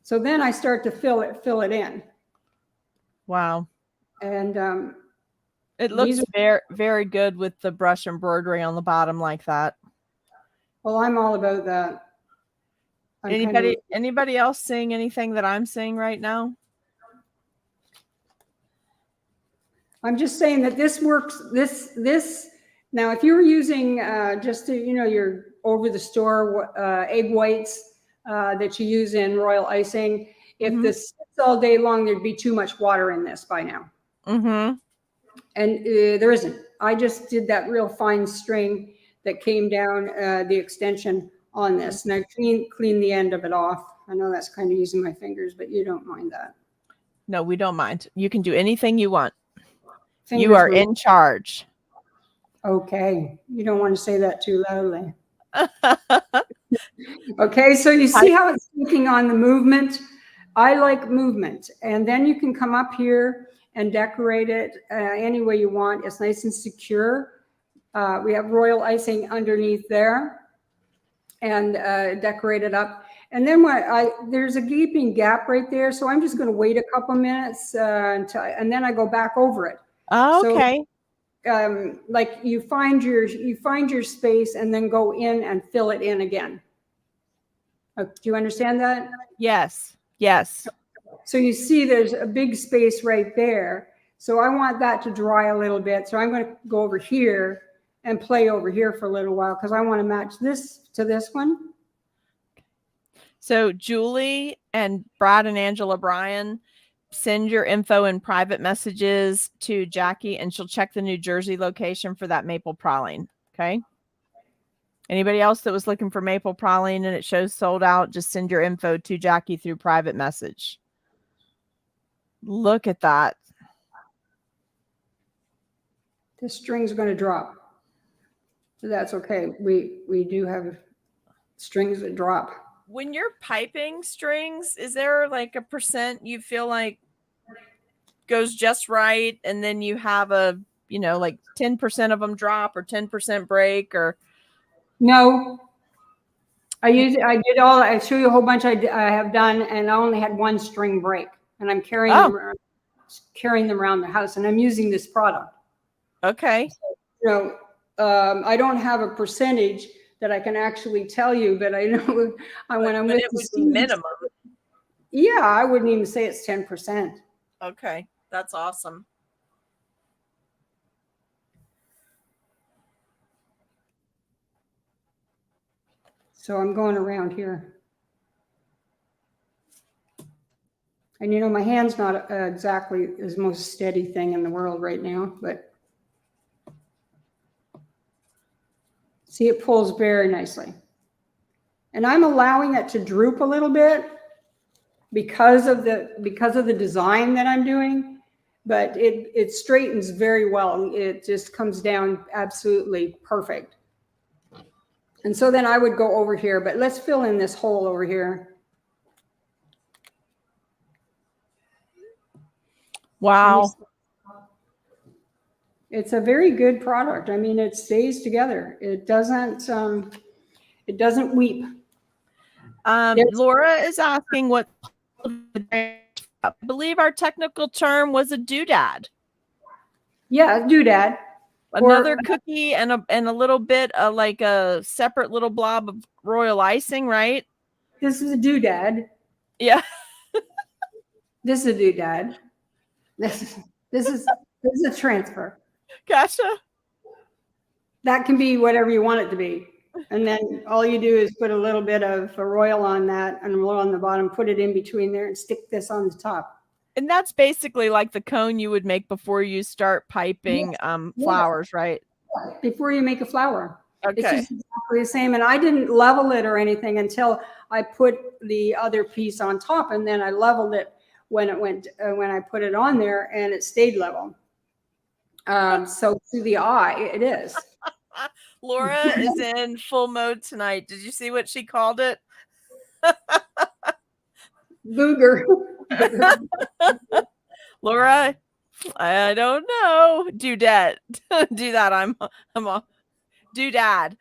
So then I start to fill it in. Wow. And it looks very, very good with the brush embroidery on the bottom like that. Well, I'm all about that. Anybody else seeing anything that I'm seeing right now? I'm just saying that this works. This now, if you were using just your over the store egg whites that you use in royal icing, if this sits all day long, there'd be too much water in this by now. And there isn't. I just did that real fine string that came down the extension on this, and I clean the end of it off. I know that's kind of using my fingers, but you don't mind that. No, we don't mind. You can do anything you want. You are in charge. Okay. You don't want to say that too loudly. Okay. So you see how it's taking on the movement? I like movement. And then you can come up here and decorate it any way you want. It's nice and secure. We have royal icing underneath there and decorate it up. And then there's a gaping gap right there. So I'm just going to wait a couple minutes and then I go back over it. Oh, okay. So, like you find your space and then go in and fill it in again. Do you understand that? Yes. Yes. So you see there's a big space right there. So I want that to dry a little bit. So I'm going to go over here and play over here for a little while because I want to match this to this one. So Julie and Brad and Angela Bryan, send your info in private messages to Jackie and she'll check the New Jersey location for that maple praline. Okay. Anybody else that was looking for maple praline and it shows sold out, just send your info to Jackie through private message. Look at that. The string's going to drop. So that's okay. We do have strings that drop. When you're piping strings, is there like a percent you feel like goes just right, and then you have a, you know, like 10% of them drop or 10% break? Or No, I show you a whole bunch I have done, and I only had one string break, and I'm carrying them around the house, and I'm using this product. Okay. So, I don't have a percentage that I can actually tell you, but I know when I'm with it the would be students, minimum. yeah, I wouldn't even say it's 10%. Okay, that's awesome. So I'm going around here. And you know, my hand's not exactly the most steady thing in the world right now, but see, it pulls very nicely. And I'm allowing it to droop a little bit because of the design that I'm doing, but it straightens very well. It just comes down absolutely perfect. And so then I would go over here, but let's fill in this hole over here. Wow. It's a very good product. I mean, it stays together. It doesn't weep. Laura is asking what I believe our technical term was a doodad. Yeah, doodad. Another cookie and a little bit of like a separate little blob of royal icing, right? This is a doodad. Yeah. This is a doodad. This is a transfer. Gotcha. That can be whatever you want it to be. And then all you do is put a little bit of a royal on that and royal on the bottom, put it in between there and stick this on the top. And that's basically like the cone you would make before you start piping flowers, right? Before you make a flower. Okay. It's just exactly the same. And I didn't level it or anything until I put the other piece on top, and then I leveled it when I put it on there, and it stayed level. So to the eye, it is. Laura is in full mode tonight. Did you see what she called it? Booger. Laura, I don't know. Do that. Do that. I'm a doodad.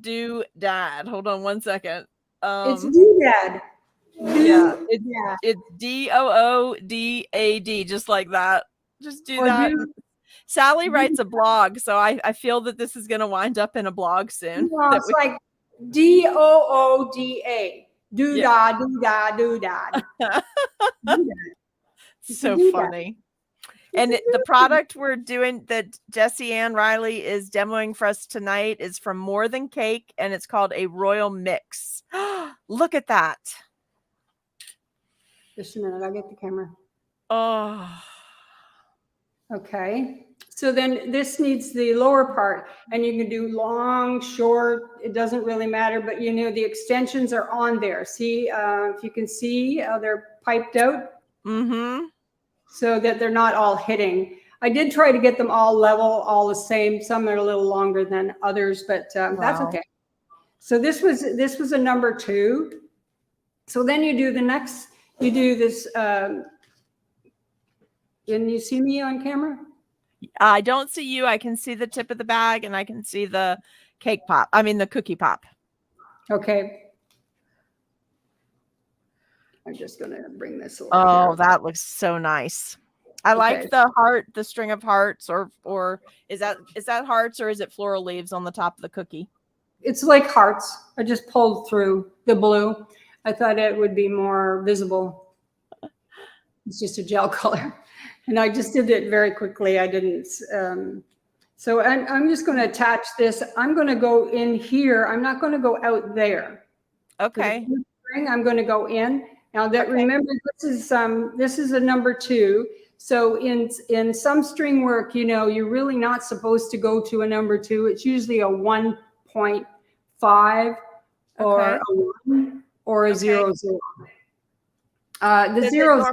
Do dad. Hold on one second. It's doodad. Yeah, it's DOODAD, just like that. Just do that. Sally writes a blog, so I feel that this is going to wind up in a blog soon. No, it's like DOODA. Doodah, doodah, doodah. So funny. And the product we're doing that Jessie Ann Reilly is demoing for us tonight is from More Than Cake, and it's called a Royal Mix. Look at that. Just a minute, I'll get the camera. Oh. Okay. So then this needs the lower part, and you can do long, short, it doesn't really matter, but you know, the extensions are on there. See, if you can see how they're piped out. Mm-hmm. So that they're not all hitting. I did try to get them all level, all the same. Some are a little longer than others, but that's okay. So this was a number 2. So then you do the next, you do this. Can you see me on camera? I don't see you. I can see the tip of the bag, and I can see the cake pop. I mean, the cookie pop. Okay. I'm just going to bring this over. Oh, that looks so nice. I like the heart, the string of hearts, or is that hearts, or is it floral leaves on the top of the cookie? It's like hearts. I just pulled through the blue. I thought it would be more visible. It's just a gel color. And I just did it very quickly. I didn't. So I'm just going to attach this. I'm going to go in here. I'm not going to go out there. Okay. I'm going to go in. Now that remember, this is a number 2. So in some string work, you know, you're really not supposed to go to a number 2. It's usually a 1 0.5 or Okay. a 1 or a Okay. 0, 0. The zeros.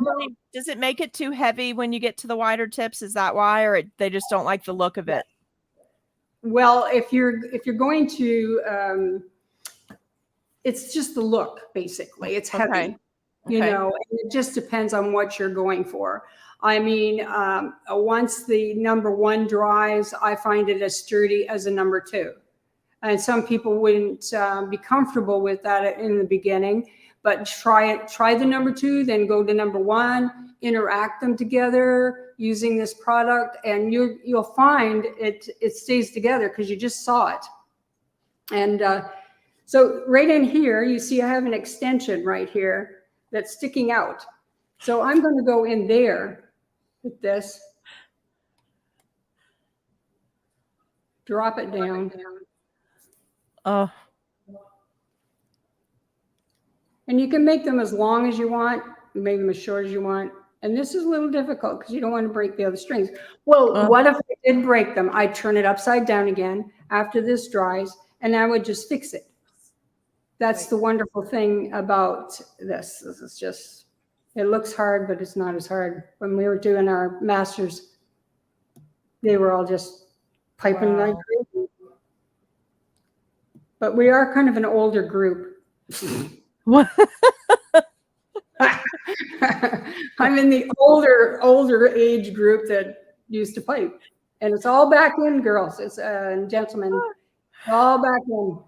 Does it make it too heavy when you get to the wider tips? Is that why, or they just don't like the look of it? Well, if you're going to, it's just the look, basically. It's heavy, Okay. you know, and it just depends on what you're going for. I mean, once the number 1 dries, I find it as sturdy as a number 2. And some people wouldn't be comfortable with that in the beginning, but try the number 2, then go to number 1, interact them together using this product, and you'll find it stays together because you just saw it. And so right in here, you see I have an extension right here that's sticking out. So I'm going to go in there with this, drop it down. Oh, And you can make them as long as you want, make them as short as you want. And this is a little difficult because you don't want to break the other strings. Well, what if I did break them? I'd turn it upside down again after this dries, and I would just fix it. That's the wonderful thing about this. This is just, it looks hard, but it's not as hard. When we were doing our masters, they were all just piping like crazy. But we are kind of an older group. what? I'm in the older age group that used to pipe, and it's all back in, girls. It's gentlemen, all back in.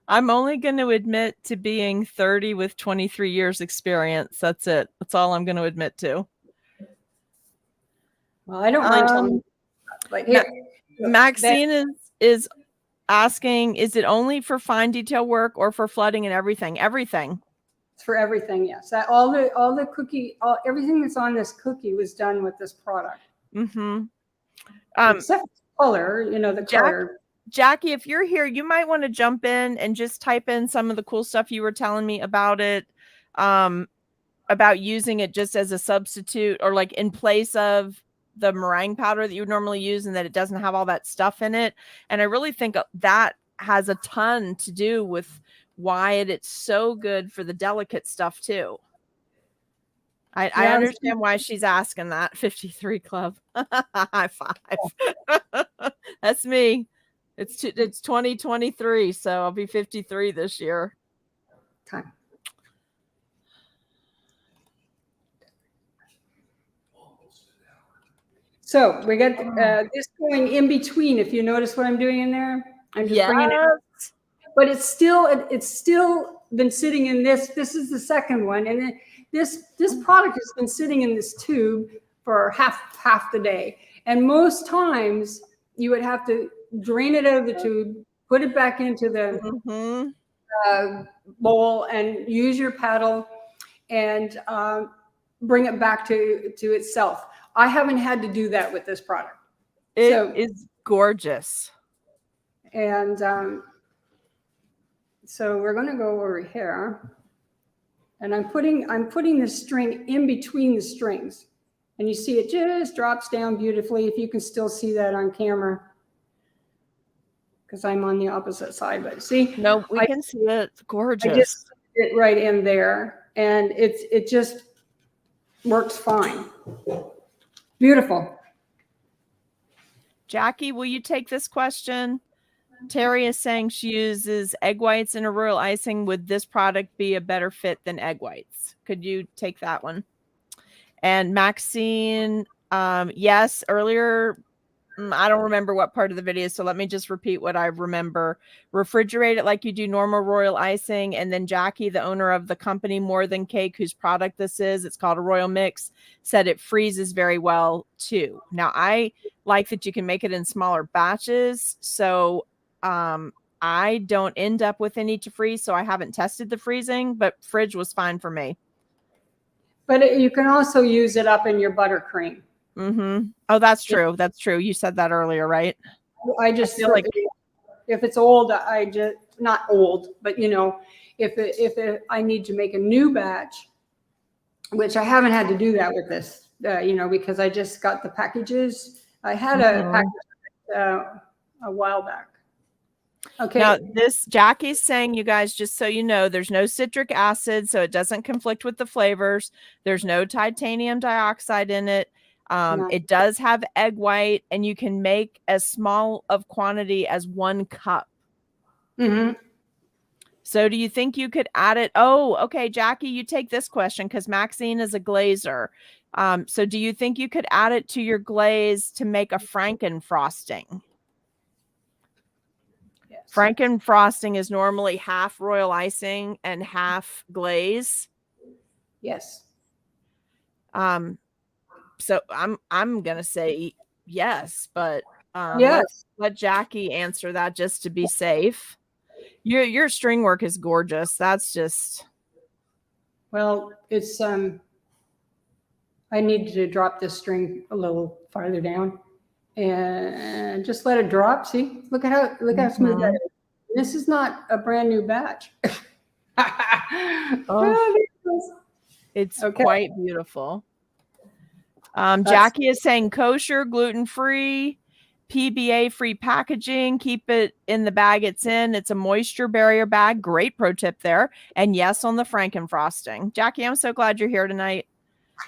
I'm only going to admit to being 30 with 23 years experience. That's it. That's all I'm going to admit to. Well, I don't mind telling you, but here, Maxine is asking, is it only for fine detail work or for flooding and everything? Everything. It's for everything, yes. Everything that's on this cookie was done with this product. Mm-hmm. Except for color, you know, the color. Jackie, if you're here, you might want to jump in and just type in some of the cool stuff you were telling me about it, about using it just as a substitute or like in place of the meringue powder that you would normally use, and that it doesn't have all that stuff in it. And I really think that has a ton to do with why it's so good for the delicate stuff too. I understand why she's asking that. 53 Club. High five. That's me. It's 2023, so I'll be 53 this year. Time. So we got this going in between. If you notice what I'm doing in there, I'm just bringing it up. But it's still been sitting in this. This is the second one, and then this product has been sitting in this tube for half the day. And most times you would have to drain it out of the tube, put it back into the bowl, and use your paddle and bring it back to itself. I haven't had to do that with this product. It is gorgeous. And so we're going to go over here, and I'm putting the string in between the strings, and you see it just drops down beautifully. If you can still see that on camera, because I'm on the opposite side, but see, no, we can see it. It's gorgeous. I just put it right in there, and it just works fine. Beautiful. Jackie, will you take this question? Terry is saying she uses egg whites in a royal icing. Would this product be a better fit than egg whites? Could you take that one? And Maxine, yes, earlier, I don't remember what part of the video, so let me just repeat what I remember. Refrigerate it like you do normal royal icing. And then Jackie, the owner of the company More Than Cake, whose product this is, it's called a royal mix, said it freezes very well too. Now, I like that you can make it in smaller batches, so I don't end up with any to freeze, so I haven't tested the freezing, but fridge was fine for me. But you can also use it up in your buttercream. Mm-hmm. Oh, that's true. That's true. You said that earlier, right? I just feel like if it's old, I just, not old, but you know, if I need to make a new batch, which I haven't had to do that with this, you know, because I just got the packages. I had a package a while back. Okay. Now, this Jackie's saying, you guys, just so you know, there's no citric acid, so it doesn't conflict with the flavors. There's no titanium dioxide in it. Nice. It does have egg white, and you can make as small of quantity as 1 cup. Mm-hmm. So do you think you could add it? Oh, okay, Jackie, you take this question because Maxine is a glazer. So do you think you could add it to your glaze to make a Franken frosting? Yes. Franken frosting is normally half royal icing and half glaze. Yes. So I'm gonna say yes, but Yes. let Jackie answer that just to be safe. Your string work is gorgeous. That's just Well, it's I need to drop this string a little farther down and just let it drop. See, look how smooth that is. This is not a brand new batch. Oh. It's Okay. quite beautiful. Jackie is saying kosher, gluten-free, PBA-free packaging. Keep it in the bag it's in. It's a moisture barrier bag. Great pro tip there. And yes, on the Franken frosting. Jackie, I'm so glad you're here tonight.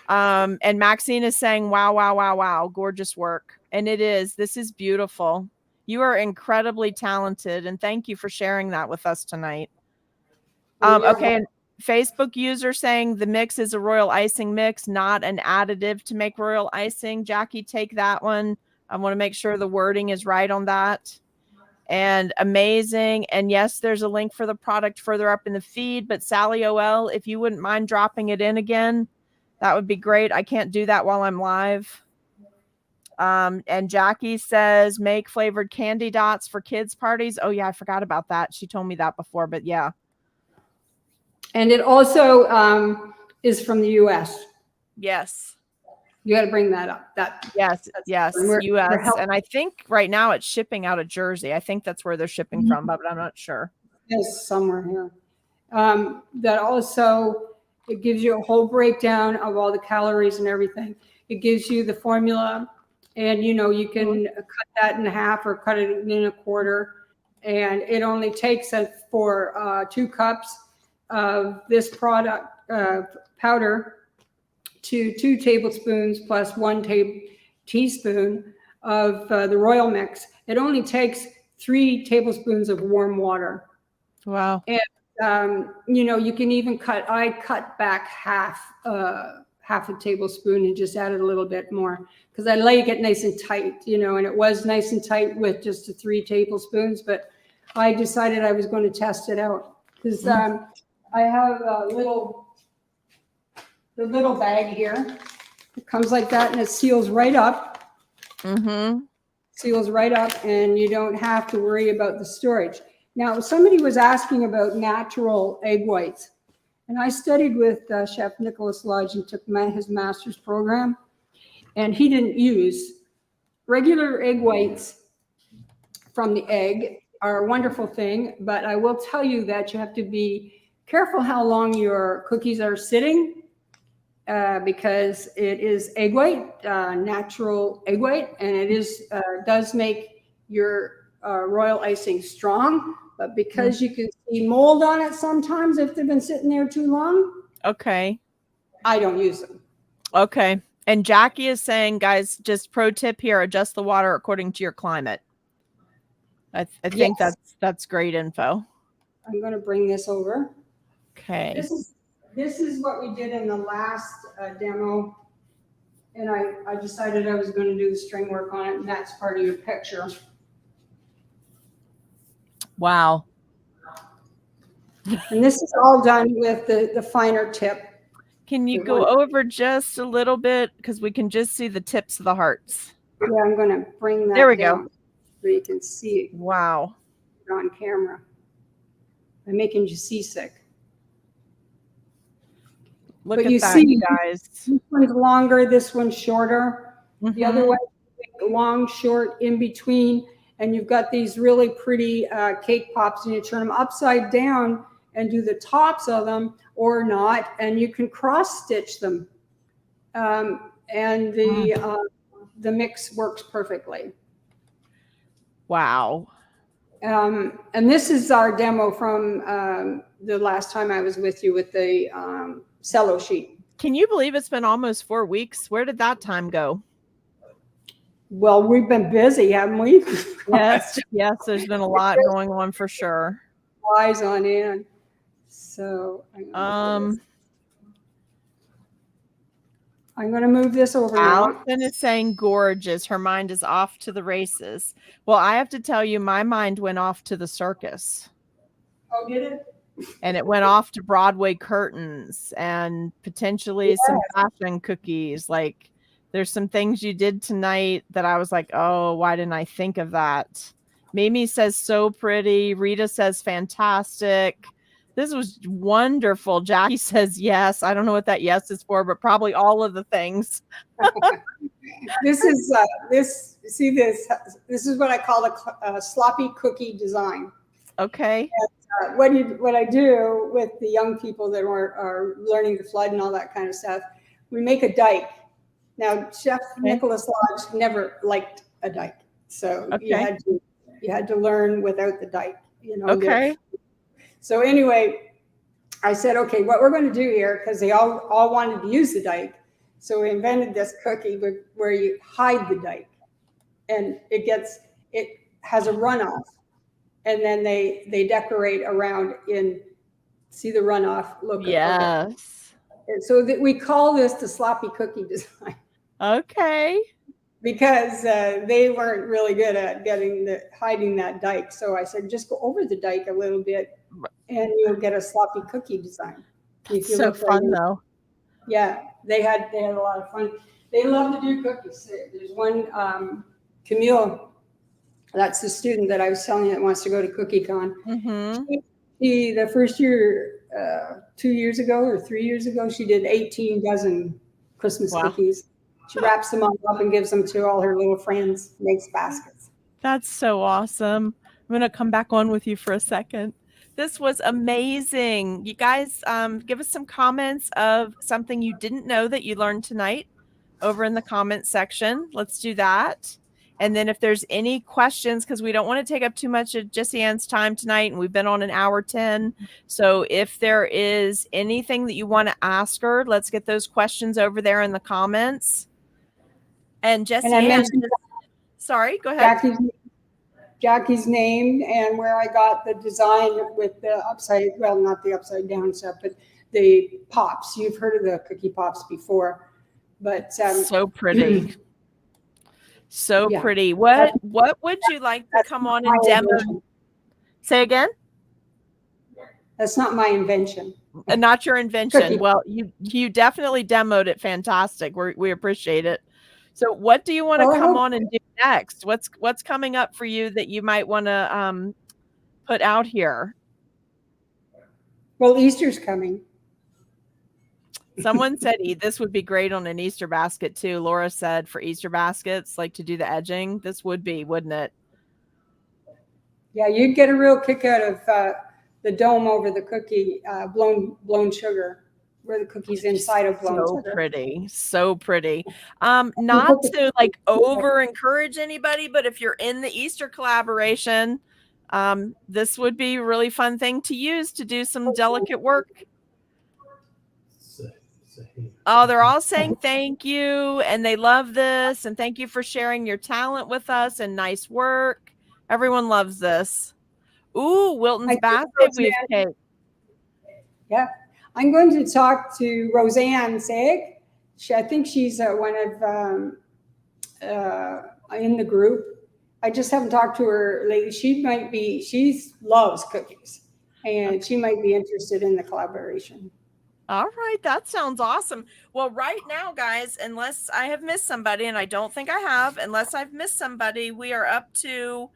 And Maxine is saying, wow, wow, wow, wow. Gorgeous work. And it is. This is beautiful. You are incredibly talented. And thank you for sharing that with us tonight. Okay. And Facebook user saying the mix is a royal icing mix, not an additive to make royal icing. Jackie, take that one. I want to make sure the wording is right on that. And amazing. And yes, there's a link for the product further up in the feed. But Sally OL, if you wouldn't mind dropping it in again, that would be great. I can't do that while I'm live. And Jackie says make flavored candy dots for kids' parties. Oh, yeah, I forgot about that. She told me that before, but yeah. And it also is from the U.S. Yes. You got to bring that up. Yes, we're U.S. And I think right now it's shipping out of Jersey. I think that's where they're shipping from, but I'm not sure. Yes, somewhere here. That also, it gives you a whole breakdown of all the calories and everything. It gives you the formula, and you can cut that in half or cut it in a quarter. And it only takes for 2 cups of this product powder to 2 tablespoons plus 1 teaspoon of the royal mix. It only takes 3 tablespoons of warm water. Wow. And you can even I cut back half a tablespoon and just added a little bit more because I like it nice and tight, and it was nice and tight with just the 3 tablespoons, but I decided I was going to test it out because I have the little bag here. It comes like that and it seals right up. Mm-hmm. Seals right up, and you don't have to worry about the storage. Now, somebody was asking about natural egg whites, and I studied with Chef Nicholas Lodge and took his master's program, and he didn't use regular egg whites from the egg are a wonderful thing, but I will tell you that you have to be careful how long your cookies are sitting because it is egg white, natural egg white, and it does make your royal icing strong. But because you can see mold on it sometimes if they've been sitting there too long. Okay. I don't use them. Okay. And Jackie is saying, guys, just pro tip here, adjust the water according to your climate. I think that's great info. I'm going to bring this over. Okay. This is what we did in the last demo. And I decided I was going to do the string work on it, and that's part of your picture. Wow. And this is all done with the finer tip. Can you go over just a little bit? Because we can just see the tips of the hearts. Yeah, I'm going to bring that There we down go. so you can see it Wow. on camera. I'm making you seasick. Look But at you that, see, you guys. This one's longer, this one's shorter. The other Mhm. one, long, short, in between. And you've got these really pretty cake pops, and you turn them upside down and do the tops of them or not, and you can cross stitch them. And the mix works perfectly. Wow. And this is our demo from the last time I was with you with the cello sheet. Can you believe it's been almost 4 weeks? Where did that time go? Well, we've been busy, haven't we? Yes, yes, there's been a lot going on for sure. Eyes on in. So I'm going to move this over now. Allison is saying gorgeous. Her mind is off to the races. Well, I have to tell you, my mind went off to the circus. Oh, did it? And it went off to Broadway curtains and potentially some fashion cookies. Like, there's some things you did tonight that I was like, oh, why didn't I think of that? Mimi says so pretty. Rita says fantastic. This was wonderful. Jackie says yes. I don't know what that yes is for, but probably all of the things. This is this is what I call a sloppy cookie design. Okay. And, what I do with the young people that are learning to flood and all that kind of stuff, we make a dike. Now, Chef Nicholas Lodge never liked a dike, so you had to learn without the dike. You know. Okay. So anyway, I said, okay, what we're going to do here, because they all wanted to use the dike, so we invented this cookie where you hide the dike, and it has a runoff, and then they decorate around in. See the runoff? Look. Yes. So that we call this the sloppy cookie design. Okay. Because they weren't really good at hiding that dike. So I said, just go over the dike a little bit and you'll get a sloppy cookie design. It's so fun though. Yeah, they had a lot of fun. They love to do cookies. There's one, Camille, that's the student that I was telling you that wants to go to CookieCon. Mm-hmm. She the first year, 2 years ago or 3 years ago, she did 18 dozen Christmas cookies. She wraps them all up and gives them to all her little friends, makes baskets. That's so awesome. I'm going to come back on with you for a second. This was amazing. You guys, give us some comments of something you didn't know that you learned tonight over in the comment section. Let's do that. And then if there's any questions, because we don't want to take up too much of Jessie Ann's time tonight, and we've been on an hour 10. So if there is anything that you want to ask her, let's get those questions over there in the comments. And Jessie Ann, sorry, go ahead. Jackie's name and where I got the design with the not the upside down stuff, but the pops. You've heard of the cookie pops before, but so pretty. So pretty. What would you like to come on and demo? Invention. Say again? That's not my invention. Not your invention. Cookie. Well, you definitely demoed it fantastic. We appreciate it. So what do you want to come on and do next? What's coming up for you that you might want to put out here? Well, Easter's coming. Someone said this would be great on an Easter basket too. Laura said for Easter baskets, like to do the edging. This would be, wouldn't it? Yeah, you'd get a real kick out of the dome over the cookie, blown sugar, where the cookie's inside of blown sugar. So pretty. Not to like over encourage anybody, but if you're in the Easter collaboration, this would be a really fun thing to use to do some delicate work. Oh, they're all saying thank you and they love this and thank you for sharing your talent with us and nice work. Everyone loves this. Ooh, Wilton's basket weave cake. Yeah, I'm going to talk to Roseanne Saig. I think she's one of in the group. I just haven't talked to her lately. She loves cookies and she might be interested in the collaboration. All right. That sounds awesome. Well, right now, guys, unless I have missed somebody, and I don't think I have, unless I've missed somebody, we are up to,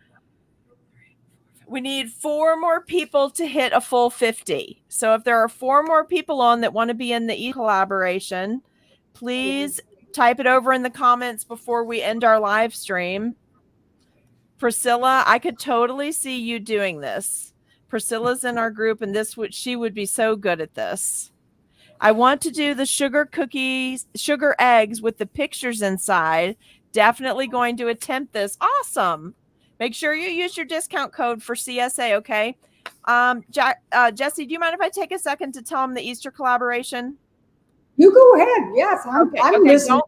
we need 4 more people to hit a full 50. So if there are 4 more people on that want to be in the collaboration, please type it over in the comments before we end our live stream. Priscilla, I could totally see you doing this. Priscilla's in our group, and she would be so good at this. I want to do the sugar eggs with the pictures inside. Definitely going to attempt this. Awesome. Make sure you use your discount code for CSA, okay? Jessie, do you mind if I take a second to tell them the Easter collaboration? You go ahead. Yes, I'm Okay. listening.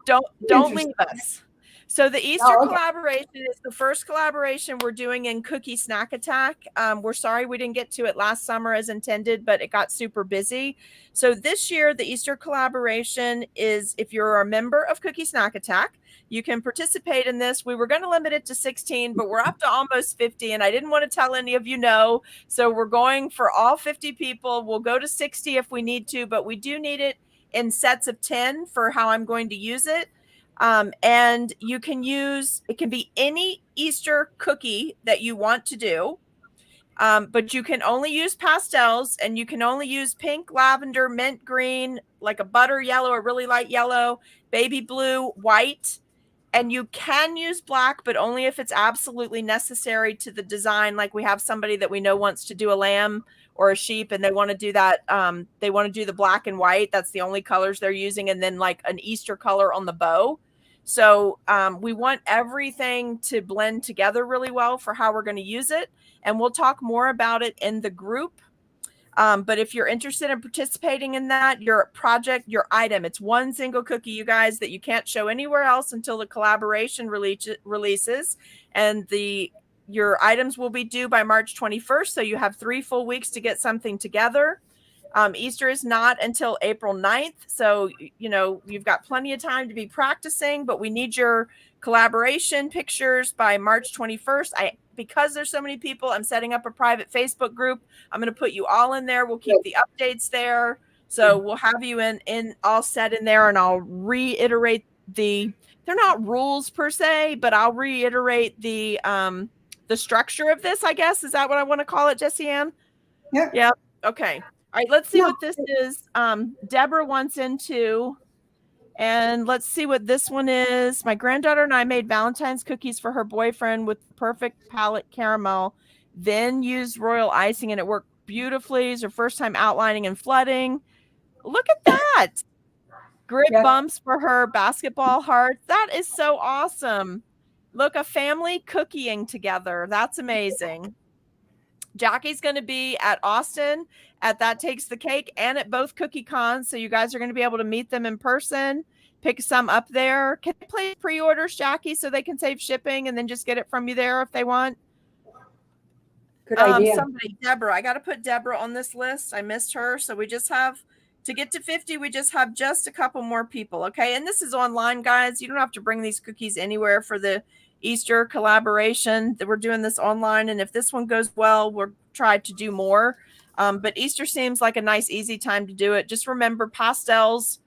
Don't leave us. So the Easter Oh, okay. collaboration is the first collaboration we're doing in Cookie Snack Attack. We're sorry we didn't get to it last summer as intended, but it got super busy. So this year, the Easter collaboration is, if you're a member of Cookie Snack Attack, you can participate in this. We were going to limit it to 16, but we're up to almost 50, and I didn't want to tell any of you no. So we're going for all 50 people. We'll go to 60 if we need to, but we do need it in sets of 10 for how I'm going to use it. And you can use, it can be any Easter cookie that you want to do, but you can only use pastels, and you can only use pink, lavender, mint green, like a butter yellow, a really light yellow, baby blue, white. And you can use black, but only if it's absolutely necessary to the design. Like we have somebody that we know wants to do a lamb or a sheep, and they want to do that. They want to do the black and white. That's the only colors they're using. And then like an Easter color on the bow. So we want everything to blend together really well for how we're going to use it. And we'll talk more about it in the group. But if you're interested in participating in that, your project, your item, it's one single cookie, you guys, that you can't show anywhere else until the collaboration releases. And your items will be due by March 21st. So you have 3 full weeks to get something together. Easter is not until April 9th. So, you know, you've got plenty of time to be practicing, but we need your collaboration pictures by March 21st. Because there's so many people, I'm setting up a private Facebook group. I'm going to put you all in there. We'll keep the updates there. So we'll have you in all set in there, and I'll reiterate they're not rules per se, but I'll reiterate the structure of this, I guess. Is that what I want to call it, Jessie Ann? Yeah. Yeah. Okay. All right. Let's see what this is. Deborah wants into. And let's see what this one is. My granddaughter and I made Valentine's cookies for her boyfriend with perfect palette caramel, then used royal icing, and it worked beautifully. It's her first time outlining and flooding. Look at that. Grit bumps for her basketball hearts. That is so awesome. Look, a family cookieing together. That's amazing. Jackie's going to be at Austin at That Takes the Cake and at both Cookie Cons. So you guys are going to be able to meet them in person, pick some up there. Can they place pre-orders, Jackie, so they can save shipping and then just get it from you there if they want? Good idea. Somebody, Deborah, I got to put Deborah on this list. I missed her. So we just have to get to 50. We just have just a couple more people. Okay. And this is online, guys. You don't have to bring these cookies anywhere for the Easter collaboration. That we're doing this online, and if this one goes well, we'll try to do more. But Easter seems like a nice, easy time to do it. Just remember pastels,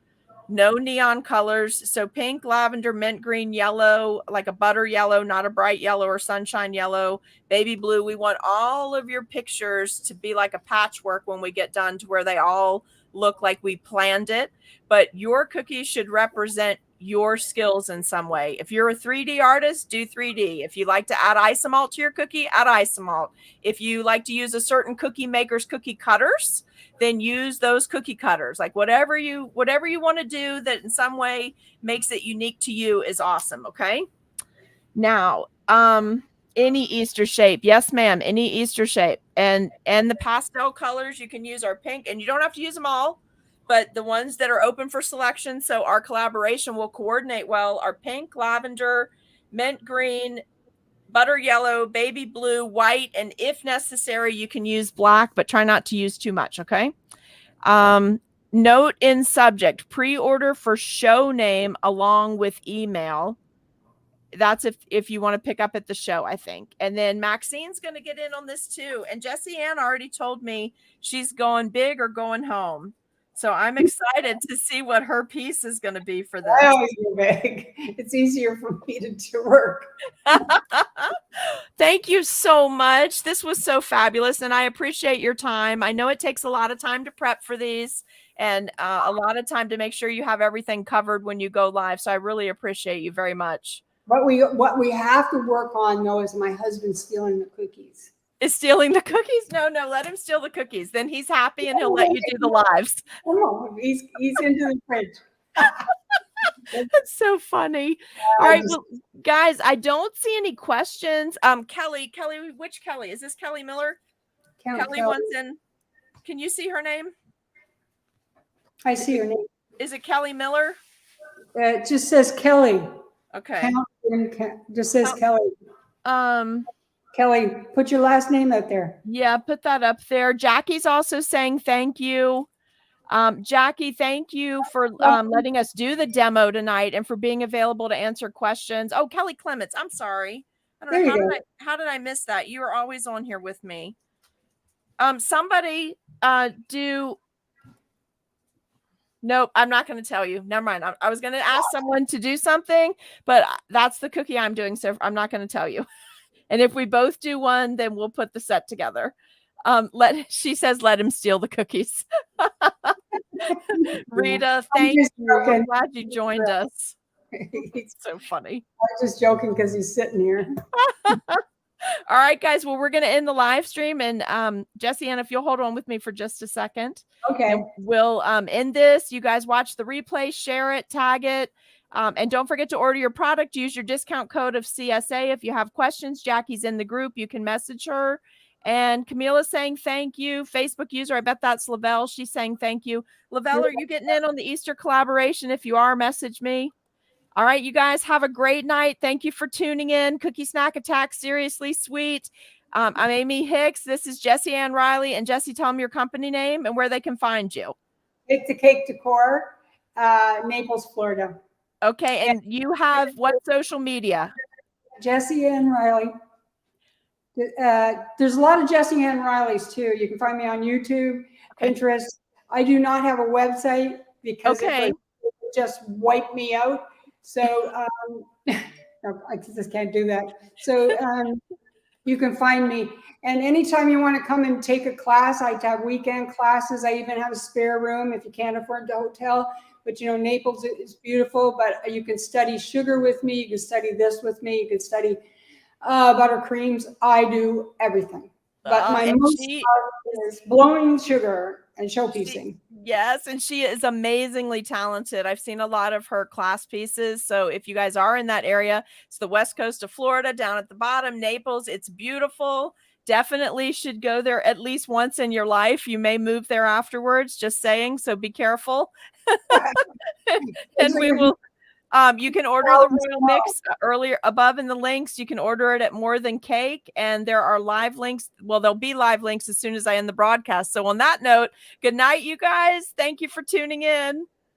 no neon colors. So pink, lavender, mint green, yellow, like a butter yellow, not a bright yellow or sunshine yellow, baby blue. We want all of your pictures to be like a patchwork when we get done, to where they all look like we planned it. But your cookies should represent your skills in some way. If you're a 3D artist, do 3D. If you like to add isomalt to your cookie, add isomalt. If you like to use a certain cookie maker's cookie cutters, then use those cookie cutters. Like whatever you want to do that in some way makes it unique to you is awesome. Okay. Now, any Easter shape. Yes, ma'am. Any Easter shape. And the pastel colors you can use are pink, and you don't have to use them all, but the ones that are open for selection, so our collaboration will coordinate well, are pink, lavender, mint green, butter yellow, baby blue, white, and if necessary, you can use black, but try not to use too much, okay? Note in subject, pre-order for show name along with email. That's if you want to pick up at the show, I think. And then Maxine's going to get in on this too. And Jessie Ann already told me she's going big or going home. So I'm excited to see what her piece is going to be for this. I always go big. It's easier for me to do work. Thank you so much. This was so fabulous, and I appreciate your time. I know it takes a lot of time to prep for these, and a lot of time to make sure you have everything covered when you go live. So I really appreciate you very much. What we have to work on, though, is my husband stealing the cookies. Is stealing the cookies? No, let him steal the cookies. Then he's happy and he'll let you do the lives. Oh, he's into the fridge. That's so funny. All right, well, guys, I don't see any questions. Kelly, which Kelly? Is this Kelly Miller? Kelly wants in. Can you see her name? I see her name. Is it Kelly Miller? It just says Kelly. Okay. Just says Kelly. Kelly, put your last name out there. Yeah, put that up there. Jackie's also saying thank you. Jackie, thank you for letting us do the demo tonight and for being available to answer questions. Oh, Kelly Clements, I'm sorry. I don't know how did I miss that? You are always on here with me. Somebody Nope, I'm not going to tell you. Never mind. I was going to ask someone to do something, but that's the cookie I'm doing, so I'm not going to tell you. And if we both do one, then we'll put the set together. She says, let him steal the cookies. Rita, thank you. I'm glad you joined us. It's so funny. I'm just joking because he's sitting here. All right, guys. Well, we're going to end the live stream. And Jessie Ann, if you'll hold on with me for just a second. Okay. We'll end this. You guys watch the replay, share it, tag it. And don't forget to order your product. Use your discount code of CSA. If you have questions, Jackie's in the group. You can message her. And Camila's saying thank you. Facebook user, I bet that's Lavelle. She's saying thank you. Lavelle, are you getting in on the Easter collaboration? If you are, message me. All right, you guys have a great night. Thank you for tuning in. Cookie Snack Attack, seriously sweet. I'm Amy Hicks. This is Jessie Ann Reilly. And Jessie, tell them your company name and where they can find you. Bake the Cake Decor, Naples, Florida. Okay, and you have what social media? Jessie Ann Reilly. There's a lot of Jessie Ann Reillys too. You can find me on YouTube, Pinterest. I do not have a website because it would just wipe me out. So no, I just can't do that. So you can find me. And anytime you want to come and take a class, I have weekend classes. I even have a spare room if you can't afford the hotel. But, you know, Naples is beautiful, but you can study sugar with me. You can study this with me. You can study buttercreams. I do everything. But my most is blowing sugar and showpiecing. Yes, and she is amazingly talented. I've seen a lot of her class pieces. So if you guys are in that area, it's the west coast of Florida, down at the bottom, Naples. It's beautiful. Definitely should go there at least once in your life. You may move there afterwards, just saying. So be careful. And we will. You can order the Royal Mix earlier above in the links. You can order it at More Than Cake. And there are live links. Well, there'll be live links as soon as I end the broadcast. So on that note, good night, you guys. Thank you for tuning in.